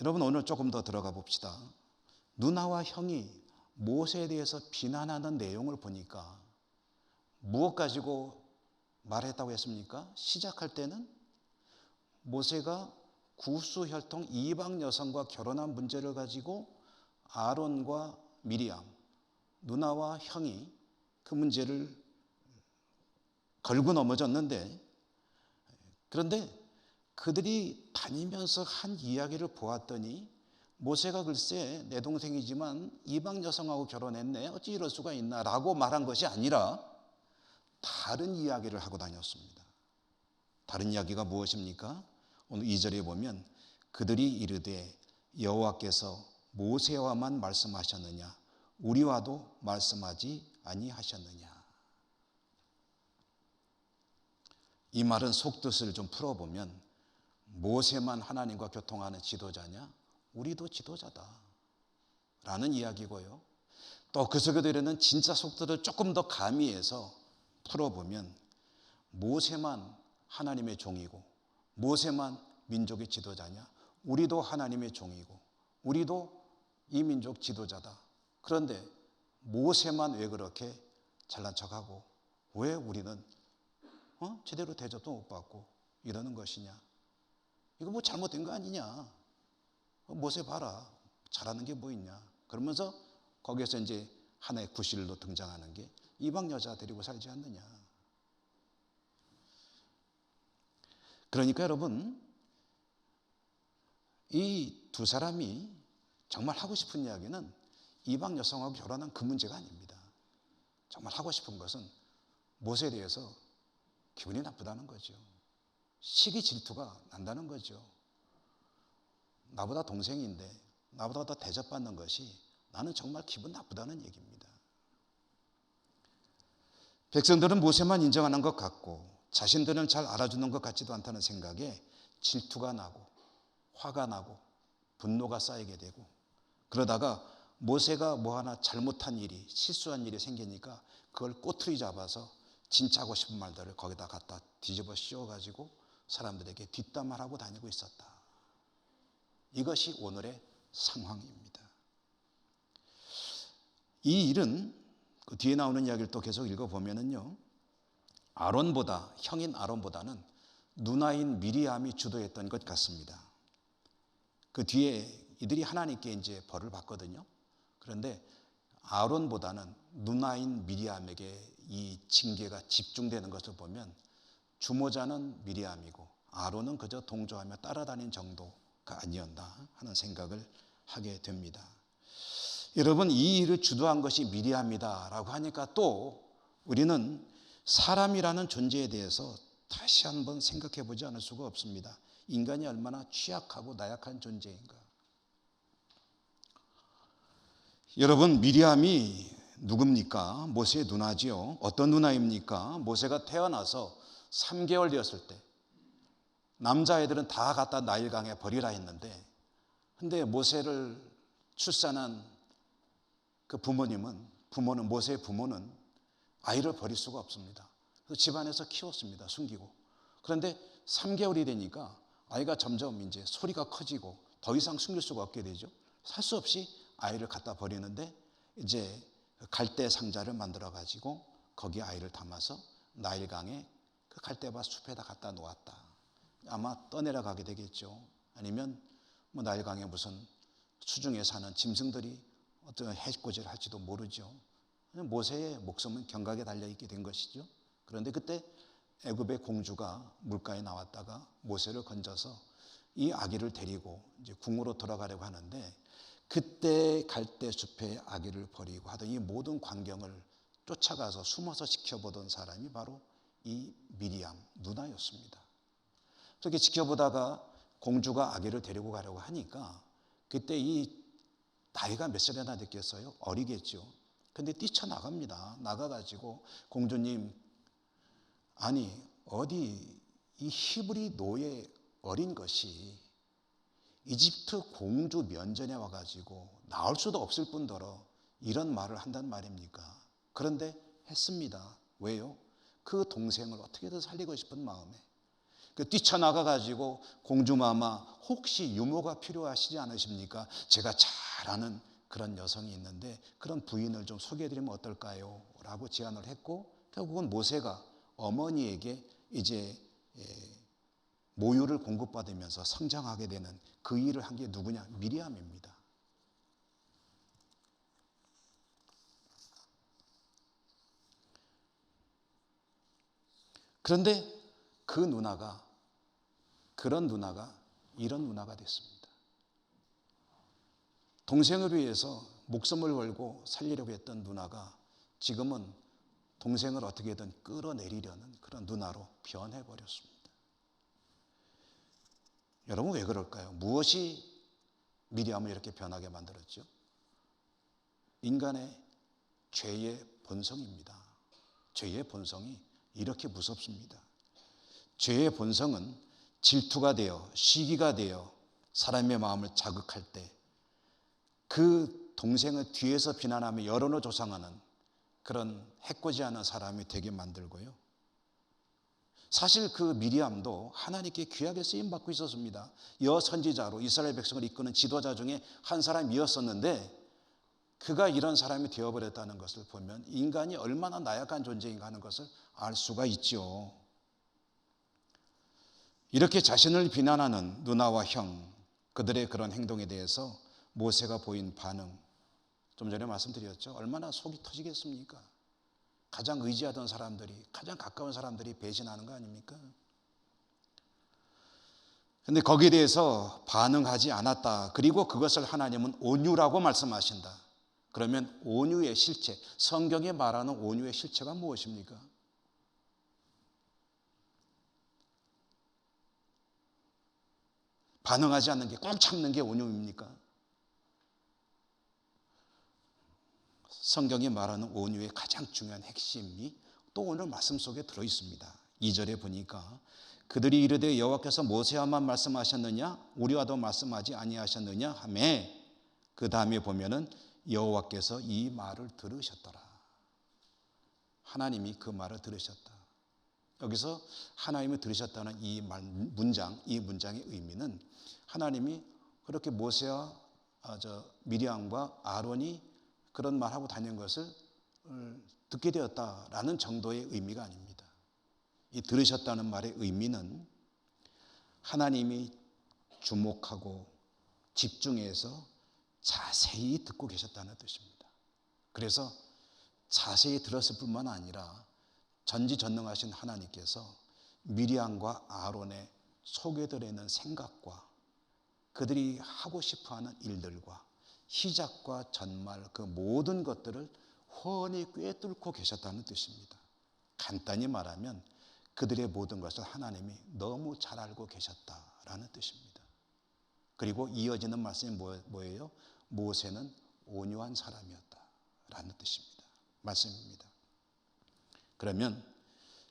여러분 오늘 조금 더 들어가 봅시다. 누나와 형이 모세에 대해서 비난하는 내용을 보니까 무엇 가지고 말했다고 했습니까? 시작할 때는 모세가 구스 혈통 이방 여성과 결혼한 문제를 가지고 아론과 미리암, 누나와 형이 그 문제를 걸고 넘어졌는데, 그런데 그들이 다니면서 한 이야기를 보았더니 모세가 글쎄 내 동생이지만 이방 여성하고 결혼했네, 어찌 이럴 수가 있나 라고 말한 것이 아니라 다른 이야기를 하고 다녔습니다. 다른 이야기가 무엇입니까? 오늘 2절에 보면 그들이 이르되 여호와께서 모세와만 말씀하셨느냐 우리와도 말씀하지 아니하셨느냐. 이 말은 속뜻을 좀 풀어보면 모세만 하나님과 교통하는 지도자냐? 우리도 지도자다 라는 이야기고요. 또 그 속에도 이르는 진짜 속뜻을 조금 더 가미해서 풀어보면 모세만 하나님의 종이고 모세만 민족의 지도자냐? 우리도 하나님의 종이고 우리도 이 민족 지도자다. 그런데 모세만 왜 그렇게 잘난 척하고 왜 우리는 제대로 대접도 못 받고 이러는 것이냐? 이거 뭐 잘못된 거 아니냐? 모세 봐라, 잘하는 게 뭐 있냐? 그러면서 거기에서 이제 하나의 구실로 등장하는 게 이방 여자 데리고 살지 않느냐? 그러니까 여러분, 이 두 사람이 정말 하고 싶은 이야기는 이방 여성하고 결혼한 그 문제가 아닙니다. 정말 하고 싶은 것은 모세에 대해서 기분이 나쁘다는 거죠. 시기 질투가 난다는 거죠. 나보다 동생인데 나보다 더 대접받는 것이 나는 정말 기분 나쁘다는 얘기입니다. 백성들은 모세만 인정하는 것 같고 자신들은 잘 알아주는 것 같지도 않다는 생각에 질투가 나고 화가 나고 분노가 쌓이게 되고, 그러다가 모세가 뭐 하나 잘못한 일이 실수한 일이 생기니까 그걸 꼬투리 잡아서 진짜 하고 싶은 말들을 거기다 갖다 뒤집어 씌워가지고 사람들에게 뒷담화하고 다니고 있었다. 이것이 오늘의 상황입니다. 이 일은 그 뒤에 나오는 이야기를 또 계속 읽어보면은요, 아론보다, 형인 아론보다는 누나인 미리암이 주도했던 것 같습니다. 그 뒤에 이들이 하나님께 이제 벌을 받거든요. 그런데 아론보다는 누나인 미리암에게 이 징계가 집중되는 것을 보면 주모자는 미리암이고 아론은 그저 동조하며 따라다닌 정도가 아니었나 하는 생각을 하게 됩니다. 여러분, 이 일을 주도한 것이 미리암이다라고 하니까 또 우리는 사람이라는 존재에 대해서 다시 한번 생각해 보지 않을 수가 없습니다. 인간이 얼마나 취약하고 나약한 존재인가. 여러분, 미리암이 누굽니까? 모세의 누나지요. 어떤 누나입니까? 모세가 태어나서 3개월 되었을 때 남자애들은 다 갖다 나일강에 버리라 했는데, 근데 모세를 출산한 그 부모는 모세의 부모는 아이를 버릴 수가 없습니다. 그래서 집안에서 키웠습니다. 숨기고. 그런데 3개월이 되니까 아이가 점점 이제 소리가 커지고 더 이상 숨길 수가 없게 되죠. 살 수 없이 아이를 갖다 버리는데 이제 갈대 상자를 만들어 가지고 거기에 아이를 담아서 나일강에 그 갈대밭 숲에다 갖다 놓았다. 아마 떠내려가게 되겠죠. 아니면 뭐 나일강에 무슨 수중에 사는 짐승들이 어떤 해코지를 할지도 모르죠. 모세의 목숨은 경각에 달려있게 된 것이죠. 그런데 그때 애굽의 공주가 물가에 나왔다가 모세를 건져서 이 아기를 데리고 이제 궁으로 돌아가려고 하는데, 그때 갈대숲에 아기를 버리고 하던 이 모든 광경을 쫓아가서 숨어서 지켜보던 사람이 바로 이 미리암 누나였습니다. 그렇게 지켜보다가 공주가 아기를 데리고 가려고 하니까 그때 이 나이가 몇 살이나 됐겠어요? 어리겠죠. 근데 뛰쳐나갑니다. 나가가지고 공주님, 아니 어디 이 히브리 노예 어린 것이 이집트 공주 면전에 와가지고 나올 수도 없을 뿐더러 이런 말을 한단 말입니까? 그런데 했습니다. 왜요? 그 동생을 어떻게든 살리고 싶은 마음에 뛰쳐나가가지고 공주마마 혹시 유모가 필요하시지 않으십니까? 제가 잘 아는 그런 여성이 있는데 그런 부인을 좀 소개해드리면 어떨까요? 라고 제안을 했고 결국은 모세가 어머니에게 이제 모유를 공급받으면서 성장하게 되는 그 일을 한 게 누구냐? 미리암입니다. 그런데 그 누나가 그런 누나가 이런 누나가 됐습니다. 동생을 위해서 목숨을 걸고 살리려고 했던 누나가 지금은 동생을 어떻게든 끌어내리려는 그런 누나로 변해버렸습니다. 여러분 왜 그럴까요? 무엇이 미리암을 이렇게 변하게 만들었죠? 인간의 죄의 본성입니다. 죄의 본성이 이렇게 무섭습니다. 죄의 본성은 질투가 되어 시기가 되어 사람의 마음을 자극할 때 그 동생을 뒤에서 비난하며 여론을 조성하는 그런 해코지하는 사람이 되게 만들고요. 사실 그 미리암도 하나님께 귀하게 쓰임받고 있었습니다. 여선지자로 이스라엘 백성을 이끄는 지도자 중에 한 사람이었었는데 그가 이런 사람이 되어버렸다는 것을 보면 인간이 얼마나 나약한 존재인가 하는 것을 알 수가 있죠. 이렇게 자신을 비난하는 누나와 형, 그들의 그런 행동에 대해서 모세가 보인 반응, 좀 전에 말씀드렸죠. 얼마나 속이 터지겠습니까? 가장 의지하던 사람들이, 가장 가까운 사람들이 배신하는 거 아닙니까? 그런데 거기에 대해서 반응하지 않았다. 그리고 그것을 하나님은 온유라고 말씀하신다. 그러면 온유의 실체, 성경에 말하는 온유의 실체가 무엇입니까? 반응하지 않는 게, 꾹 참는 게 온유입니까? 성경이 말하는 온유의 가장 중요한 핵심이 또 오늘 말씀 속에 들어있습니다. 2절에 보니까 그들이 이르되 여호와께서 모세와만 말씀하셨느냐 우리와도 말씀하지 아니하셨느냐 하매 그 다음에 보면은 여호와께서 이 말을 들으셨더라. 하나님이 그 말을 들으셨다. 여기서 하나님이 들으셨다는 이 문장의 의미는 하나님이 그렇게 모세와 미리암과 아론이 그런 말하고 다닌 것을 듣게 되었다라는 정도의 의미가 아닙니다. 이 들으셨다는 말의 의미는 하나님이 주목하고 집중해서 자세히 듣고 계셨다는 뜻입니다. 그래서 자세히 들었을 뿐만 아니라 전지전능하신 하나님께서 미리암과 아론의 속에 들어있는 생각과 그들이 하고 싶어하는 일들과 시작과 전말 그 모든 것들을 훤히 꿰뚫고 계셨다는 뜻입니다. 간단히 말하면 그들의 모든 것을 하나님이 너무 잘 알고 계셨다라는 뜻입니다. 그리고 이어지는 말씀이 뭐예요? 모세는 온유한 사람이었다라는 뜻입니다. 말씀입니다. 그러면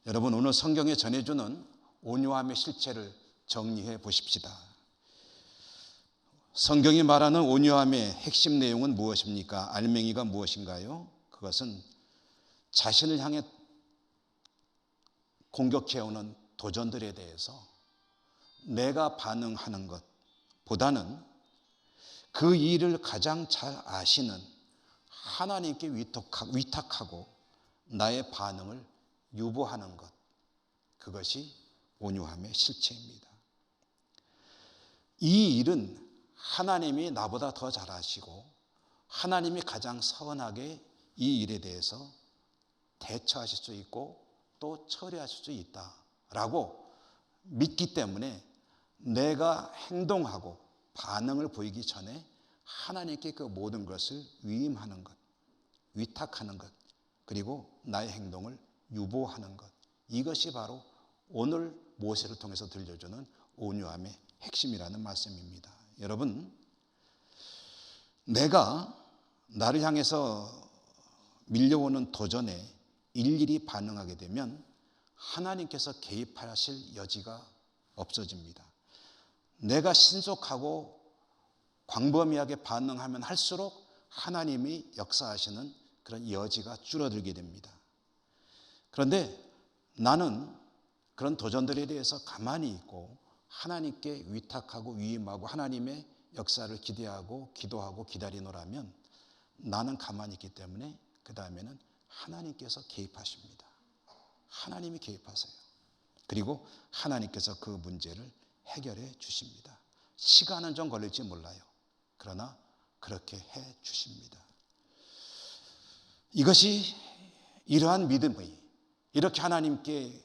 여러분 오늘 성경에 전해주는 온유함의 실체를 정리해 보십시다. 성경이 말하는 온유함의 핵심 내용은 무엇입니까? 알맹이가 무엇인가요? 그것은 자신을 향해 공격해오는 도전들에 대해서 내가 반응하는 것보다는 그 일을 가장 잘 아시는 하나님께 위탁하고 나의 반응을 유보하는 것, 그것이 온유함의 실체입니다. 이 일은 하나님이 나보다 더 잘 아시고 하나님이 가장 선하게 이 일에 대해서 대처하실 수 있고 또 처리하실 수 있다라고 믿기 때문에 내가 행동하고 반응을 보이기 전에 하나님께 그 모든 것을 위임하는 것, 위탁하는 것, 그리고 나의 행동을 유보하는 것, 이것이 바로 오늘 모세를 통해서 들려주는 온유함의 핵심이라는 말씀입니다. 여러분, 내가 나를 향해서 밀려오는 도전에 일일이 반응하게 되면 하나님께서 개입하실 여지가 없어집니다. 내가 신속하고 광범위하게 반응하면 할수록 하나님이 역사하시는 그런 여지가 줄어들게 됩니다. 그런데 나는 그런 도전들에 대해서 가만히 있고 하나님께 위탁하고 위임하고 하나님의 역사를 기대하고 기도하고 기다리노라면 나는 가만히 있기 때문에 그 다음에는 하나님께서 개입하십니다. 하나님이 개입하세요. 그리고 하나님께서 그 문제를 해결해 주십니다. 시간은 좀 걸릴지 몰라요. 그러나 그렇게 해 주십니다. 이것이 이러한 믿음의, 이렇게 하나님께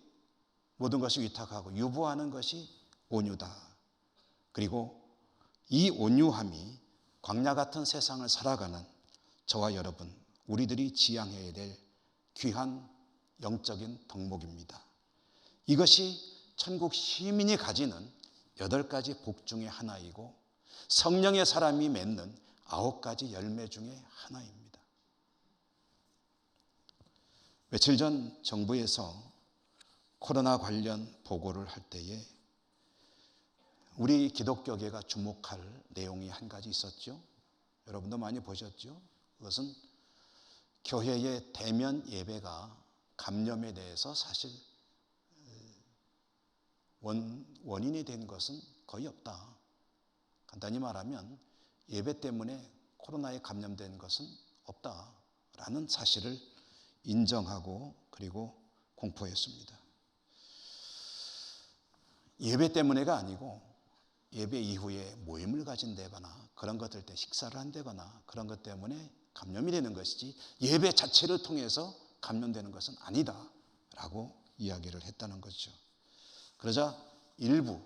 모든 것을 위탁하고 유보하는 것이 온유다. 그리고 이 온유함이 광야 같은 세상을 살아가는 저와 여러분, 우리들이 지향해야 될 귀한 영적인 덕목입니다. 이것이 천국 시민이 가지는 8가지 복 중의 하나이고 성령의 사람이 맺는 9가지 열매 중의 하나입니다. 며칠 전 정부에서 코로나 관련 보고를 할 때에 우리 기독교계가 주목할 내용이 한 가지 있었죠. 여러분도 많이 보셨죠. 그것은 교회의 대면 예배가 감염에 대해서 사실 원인이 된 것은 거의 없다. 간단히 말하면 예배 때문에 코로나에 감염된 것은 없다라는 사실을 인정하고 그리고 공포했습니다. 예배 때문에가 아니고 예배 이후에 모임을 가진다거나 그런 것들 때 식사를 한다거나 그런 것 때문에 감염이 되는 것이지 예배 자체를 통해서 감염되는 것은 아니다라고 이야기를 했다는 거죠. 그러자 일부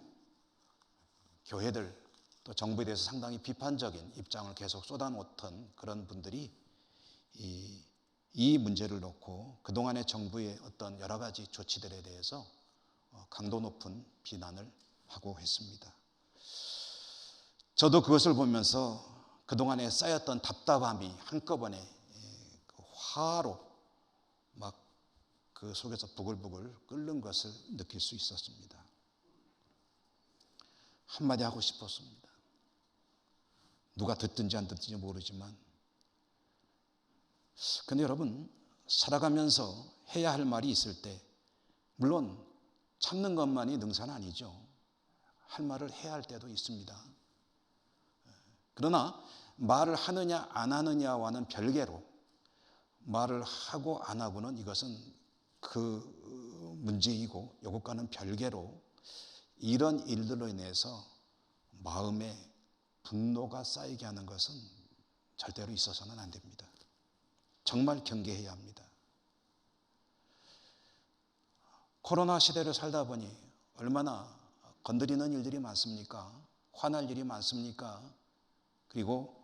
교회들 또 정부에 대해서 상당히 비판적인 입장을 계속 쏟아놓던 그런 분들이 이 문제를 놓고 그동안의 정부의 어떤 여러 가지 조치들에 대해서 강도 높은 비난을 하고 했습니다. 저도 그것을 보면서 그동안에 쌓였던 답답함이 한꺼번에 화로 막 그 속에서 부글부글 끓는 것을 느낄 수 있었습니다. 한마디 하고 싶었습니다. 누가 듣든지 안 듣든지 모르지만 근데 여러분, 살아가면서 해야 할 말이 있을 때 물론 참는 것만이 능사는 아니죠. 할 말을 해야 할 때도 있습니다. 그러나 말을 하느냐 안 하느냐와는 별개로 말을 하고 안 하고는 이것은 그 문제이고 이것과는 별개로 이런 일들로 인해서 마음에 분노가 쌓이게 하는 것은 절대로 있어서는 안 됩니다. 정말 경계해야 합니다. 코로나 시대를 살다 보니 얼마나 건드리는 일들이 많습니까? 화날 일이 많습니까? 그리고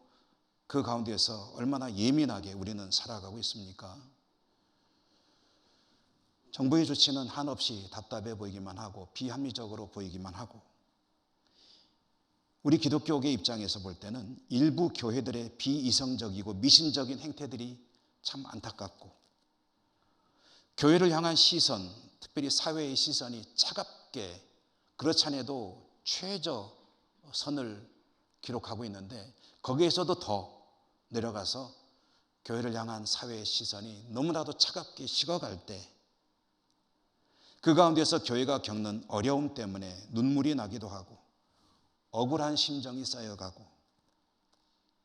그 가운데서 얼마나 예민하게 우리는 살아가고 있습니까? 정부의 조치는 한없이 답답해 보이기만 하고 비합리적으로 보이기만 하고 우리 기독교계 입장에서 볼 때는 일부 교회들의 비이성적이고 미신적인 행태들이 참 안타깝고 교회를 향한 시선, 특별히 사회의 시선이 차갑게 그렇지 않아도 최저선을 기록하고 있는데 거기에서도 더 내려가서 교회를 향한 사회의 시선이 너무나도 차갑게 식어갈 때 그 가운데서 교회가 겪는 어려움 때문에 눈물이 나기도 하고 억울한 심정이 쌓여가고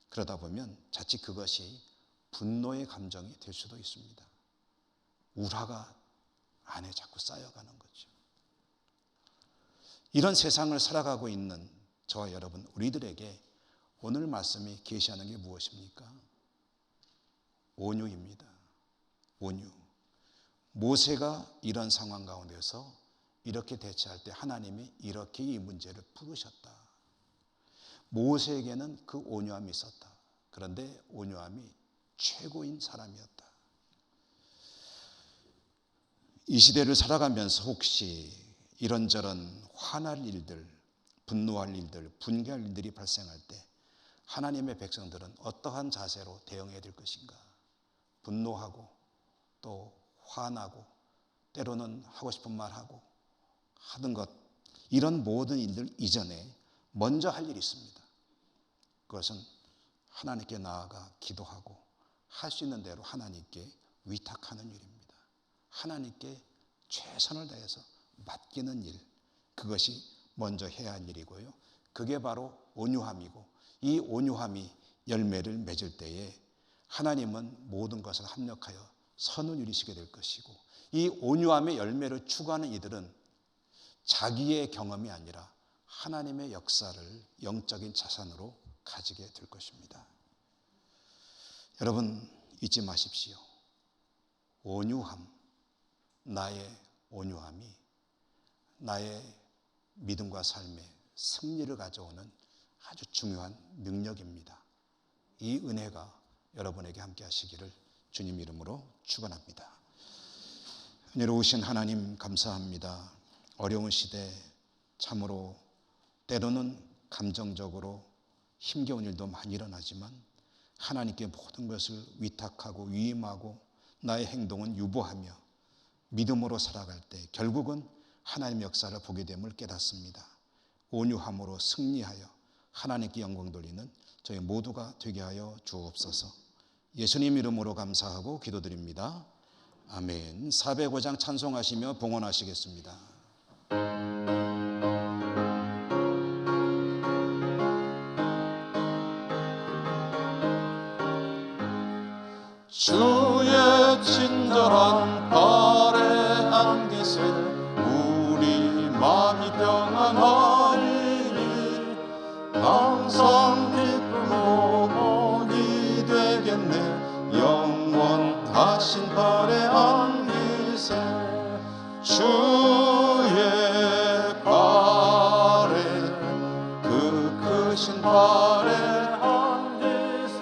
그러다 보면 자칫 그것이 분노의 감정이 될 수도 있습니다. 우라가 안에 자꾸 쌓여가는 거죠. 이런 세상을 살아가고 있는 저와 여러분, 우리들에게 오늘 말씀이 계시하는 게 무엇입니까? 온유입니다. 온유. 모세가 이런 상황 가운데서 이렇게 대처할 때 하나님이 이렇게 이 문제를 풀으셨다. 모세에게는 그 온유함이 있었다. 그런데 온유함이 최고인 사람이었다. 이 시대를 살아가면서 혹시 이런저런 화날 일들, 분노할 일들, 분개할 일들이 발생할 때 하나님의 백성들은 어떠한 자세로 대응해야 될 것인가? 분노하고 또 화나고 때로는 하고 싶은 말하고 하는 것, 이런 모든 일들 이전에 먼저 할 일이 있습니다. 그것은 하나님께 나아가 기도하고 할 수 있는 대로 하나님께 위탁하는 일입니다. 하나님께 최선을 다해서 맡기는 일, 그것이 먼저 해야 할 일이고요. 그게 바로 온유함이고, 이 온유함이 열매를 맺을 때에 하나님은 모든 것을 합력하여 선을 이루시게 될 것이고, 이 온유함의 열매를 추구하는 이들은 자기의 경험이 아니라 하나님의 역사를 영적인 자산으로 가지게 될 것입니다. 여러분 잊지 마십시오. 온유함, 나의 온유함이 나의 믿음과 삶의 승리를 가져오는 아주 중요한 능력입니다. 이 은혜가 여러분에게 함께 하시기를 주님 이름으로 축원합니다. 은혜로우신 하나님 감사합니다. 어려운 시대 참으로 때로는 감정적으로 힘겨운 일도 많이 일어나지만 하나님께 모든 것을 위탁하고 위임하고 나의 행동은 유보하며 믿음으로 살아갈 때 결국은 하나님의 역사를 보게 됨을 깨닫습니다. 온유함으로 승리하여 하나님께 영광 돌리는 저희 모두가 되게 하여 주옵소서. 예수님 이름으로 감사하고 기도드립니다. 아멘. 405장 찬송하시며 봉헌하시겠습니다. 주의 친절한 발에 안기세 우리 마음이 평안하리니 항상 기쁘고 복이 되겠네 영원하신 발에 안기세 주의 발에 그 크신 발에 안기세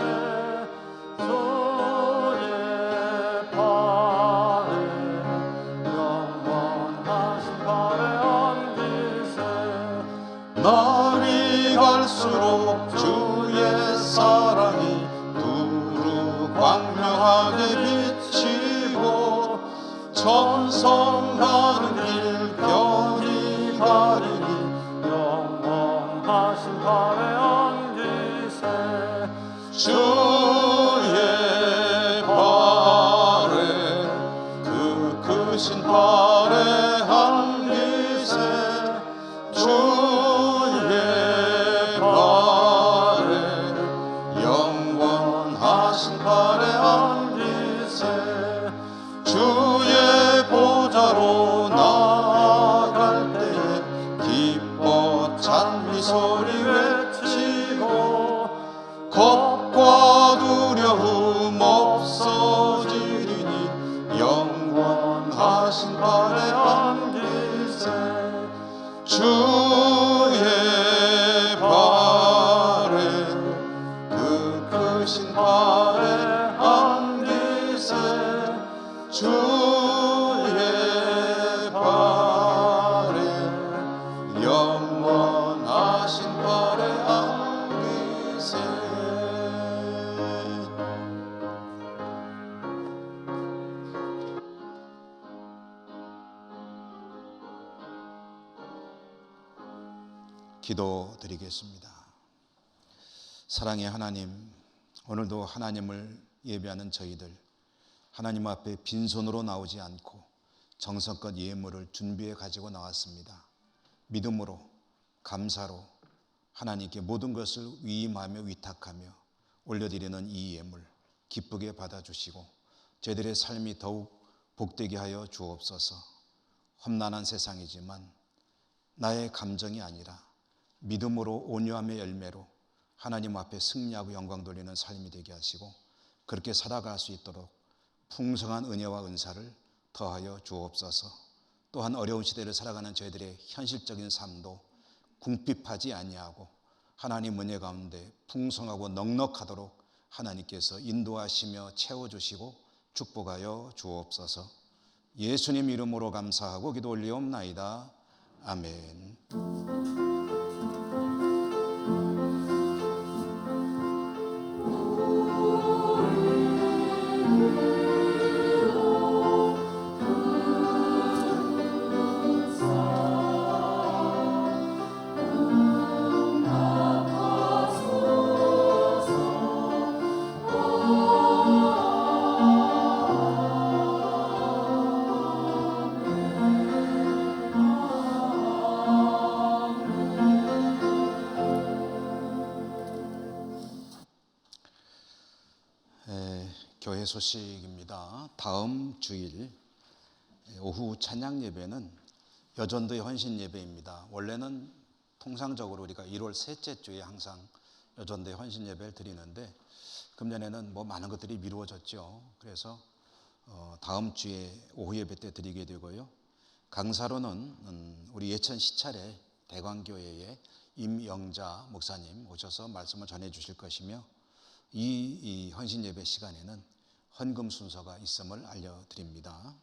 날이 갈수록 주의 사랑이 두루 광명하게 비치고 천성 가는 길 별이 가리니 영원하신 발에 안기세 주의 발에 그 크신 발에 안기세 주의 발에 영원하신 발에 안기세 주의 보좌로 나아갈 때에 기뻐 찬미 소리 외치고 겁과 두려움 없어지리니 영원하신 발에 안기세 주의 발에 그 크신 발에 안기세 주의 발에 영원하신 발에 안기세 기도드리겠습니다. 사랑의 하나님, 오늘도 하나님을 예배하는 저희들 하나님 앞에 빈손으로 나오지 않고 정성껏 예물을 준비해 가지고 나왔습니다. 믿음으로 감사로 하나님께 모든 것을 위임하며 위탁하며 올려드리는 이 예물 기쁘게 받아주시고 저희들의 삶이 더욱 복되게 하여 주옵소서. 험난한 세상이지만 나의 감정이 아니라 믿음으로 온유함의 열매로 하나님 앞에 승리하고 영광 돌리는 삶이 되게 하시고 그렇게 살아갈 수 있도록 풍성한 은혜와 은사를 더하여 주옵소서. 또한 어려운 시대를 살아가는 저희들의 현실적인 삶도 궁핍하지 아니하고 하나님 은혜 가운데 풍성하고 넉넉하도록 하나님께서 인도하시며 채워주시고 축복하여 주옵소서. 예수님 이름으로 감사하고 기도 올리옵나이다. 아멘. 교회 소식입니다. 다음 주일 오후 찬양 예배는 여전도의 헌신 예배입니다. 원래는 통상적으로 우리가 1월 셋째 주에 항상 여전도의 헌신 예배를 드리는데 금년에는 많은 것들이 미루어졌죠. 그래서 다음 주에 오후 예배 때 드리게 되고요. 강사로는 우리 예천 시찰의 대광교회의 임영자 목사님 오셔서 말씀을 전해 주실 것이며 이 헌신 예배 시간에는 헌금 순서가 있음을 알려드립니다.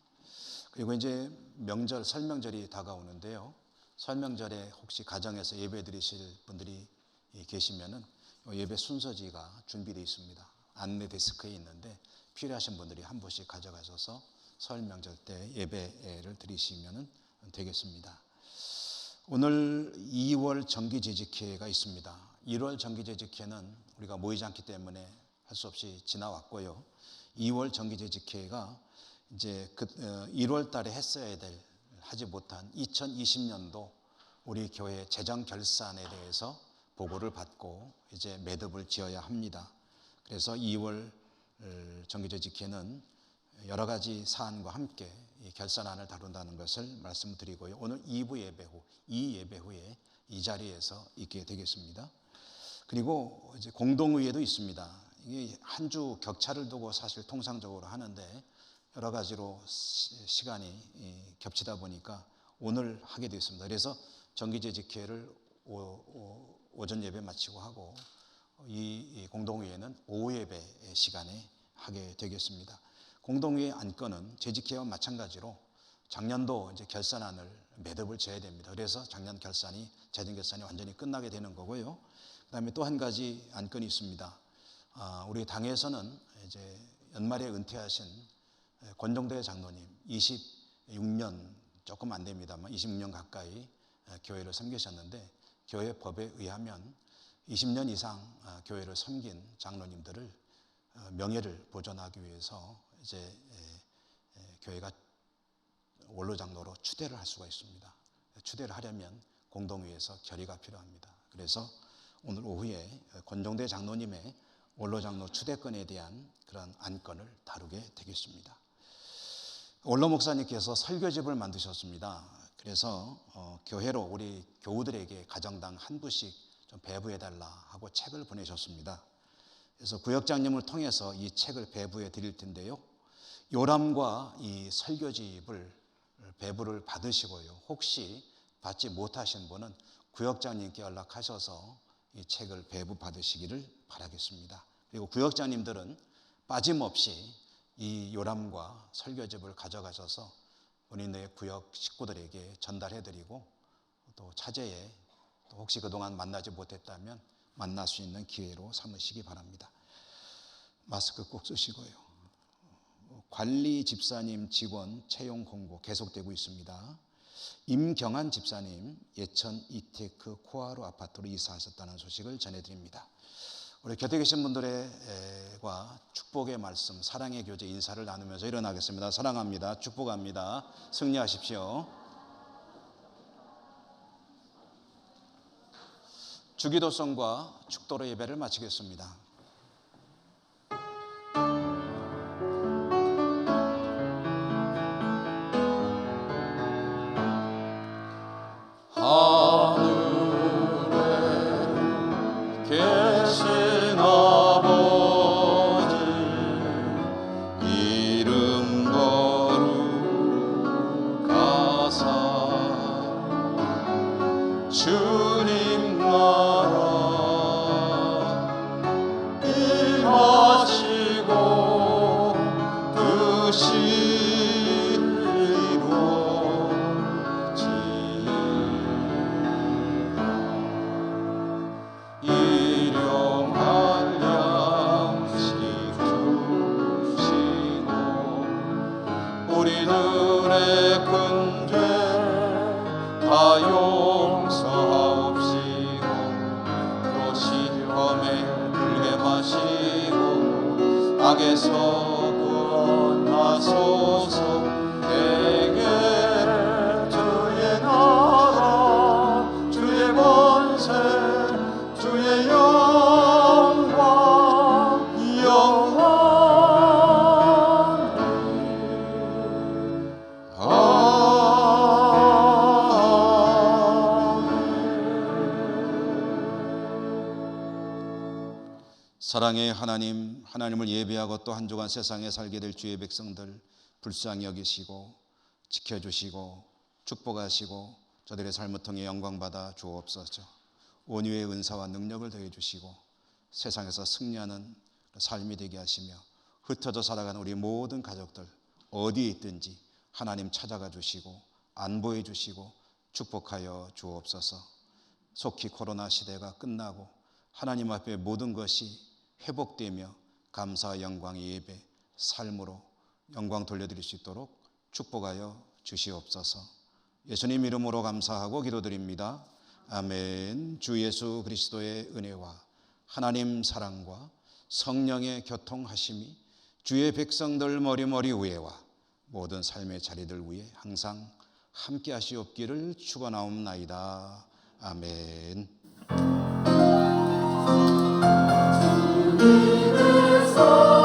그리고 이제 명절 설명절이 다가오는데요. 설명절에 혹시 가정에서 예배 드리실 분들이 계시면은 예배 순서지가 준비되어 있습니다. 안내 데스크에 있는데 필요하신 분들이 한 분씩 가져가셔서 설 명절 때 예배를 드리시면 되겠습니다. 오늘 2월 정기재직회가 있습니다. 1월 정기재직회는 우리가 모이지 않기 때문에 할 수 없이 지나왔고요. 2월 정기재직회가 이제 1월 달에 했어야 될 하지 못한 2020년도 우리 교회 재정 결산에 대해서 보고를 받고 이제 매듭을 지어야 합니다. 그래서 2월 정기재직회는 여러 가지 사안과 함께 이 결산안을 다룬다는 것을 말씀드리고요. 오늘 2부 예배 후, 이 예배 후에 이 자리에서 있게 되겠습니다. 그리고 이제 공동의회도 있습니다. 이게 한 주 격차를 두고 사실 통상적으로 하는데 여러 가지로 시간이 겹치다 보니까 오늘 하게 되었습니다. 그래서 정기재직회를 오전 예배 마치고 하고 이 공동의회는 오후 예배 시간에 하게 되겠습니다. 공동의회 안건은 재직회와 마찬가지로 작년도 이제 결산안을 매듭을 지어야 됩니다. 그래서 작년 결산이 재정 결산이 완전히 끝나게 되는 거고요. 그다음에 또 한 가지 안건이 있습니다. 우리 당에서는 이제 연말에 은퇴하신 권정대 장로님 26년 조금 안 됩니다만 26년 가까이 교회를 섬기셨는데 교회 법에 의하면 20년 이상 교회를 섬긴 장로님들을 명예를 보존하기 위해서 이제 교회가 원로 장로로 추대를 할 수가 있습니다. 추대를 하려면 공동회에서 결의가 필요합니다. 그래서 오늘 오후에 권정대 장로님의 원로 장로 추대권에 대한 그런 안건을 다루게 되겠습니다. 원로 목사님께서 설교집을 만드셨습니다. 그래서 교회로 우리 교우들에게 가정당 한 부씩 좀 배부해달라 하고 책을 보내셨습니다. 그래서 구역장님을 통해서 이 책을 배부해 드릴 텐데요. 요람과 이 설교집을 배부를 받으시고요. 혹시 받지 못하신 분은 구역장님께 연락하셔서 이 책을 배부 받으시기를 바라겠습니다. 그리고 구역장님들은 빠짐없이 이 요람과 설교집을 가져가셔서 본인의 구역 식구들에게 전달해드리고 또 차제에 또 혹시 그동안 만나지 못했다면 만날 수 있는 기회로 삼으시기 바랍니다. 마스크 꼭 쓰시고요. 관리 집사님 직원 채용 공고 계속되고 있습니다. 임경한 집사님 예천 이테크 코아로 아파트로 이사하셨다는 소식을 전해드립니다. 우리 곁에 계신 분들과 축복의 말씀, 사랑의 교제 인사를 나누면서 일어나겠습니다. 사랑합니다. 축복합니다. 승리하십시오. 주기도성과 축도로 예배를 마치겠습니다. 계신 아버지 이름 거룩하사 주님 나라 임하시고 뜻이 그들의 큰 죄 다 용서하옵시고 또 시험에 들게 마시고 악에서 구원하소서. 내게 주의 나라 주의 권세 주의 영광 영원히 사랑의 하나님, 하나님을 예배하고 또 한 주간 세상에 살게 될 주의 백성들 불쌍히 여기시고 지켜주시고 축복하시고 저들의 삶을 통해 영광받아 주옵소서. 온유의 은사와 능력을 더해 주시고 세상에서 승리하는 삶이 되게 하시며 흩어져 살아가는 우리 모든 가족들 어디에 있든지 하나님 찾아가 주시고 안보해 주시고 축복하여 주옵소서. 속히 코로나 시대가 끝나고 하나님 앞에 모든 것이 회복되며 감사와 영광의 예배, 삶으로 영광 돌려드릴 수 있도록 축복하여 주시옵소서. 예수님 이름으로 감사하고 기도드립니다. 아멘. 주 예수 그리스도의 은혜와 하나님 사랑과 성령의 교통하심이 주의 백성들 머리머리 위에와 모든 삶의 자리들 위에 항상 함께 하시옵기를 축원하옵나이다. 아멘. 주님의 사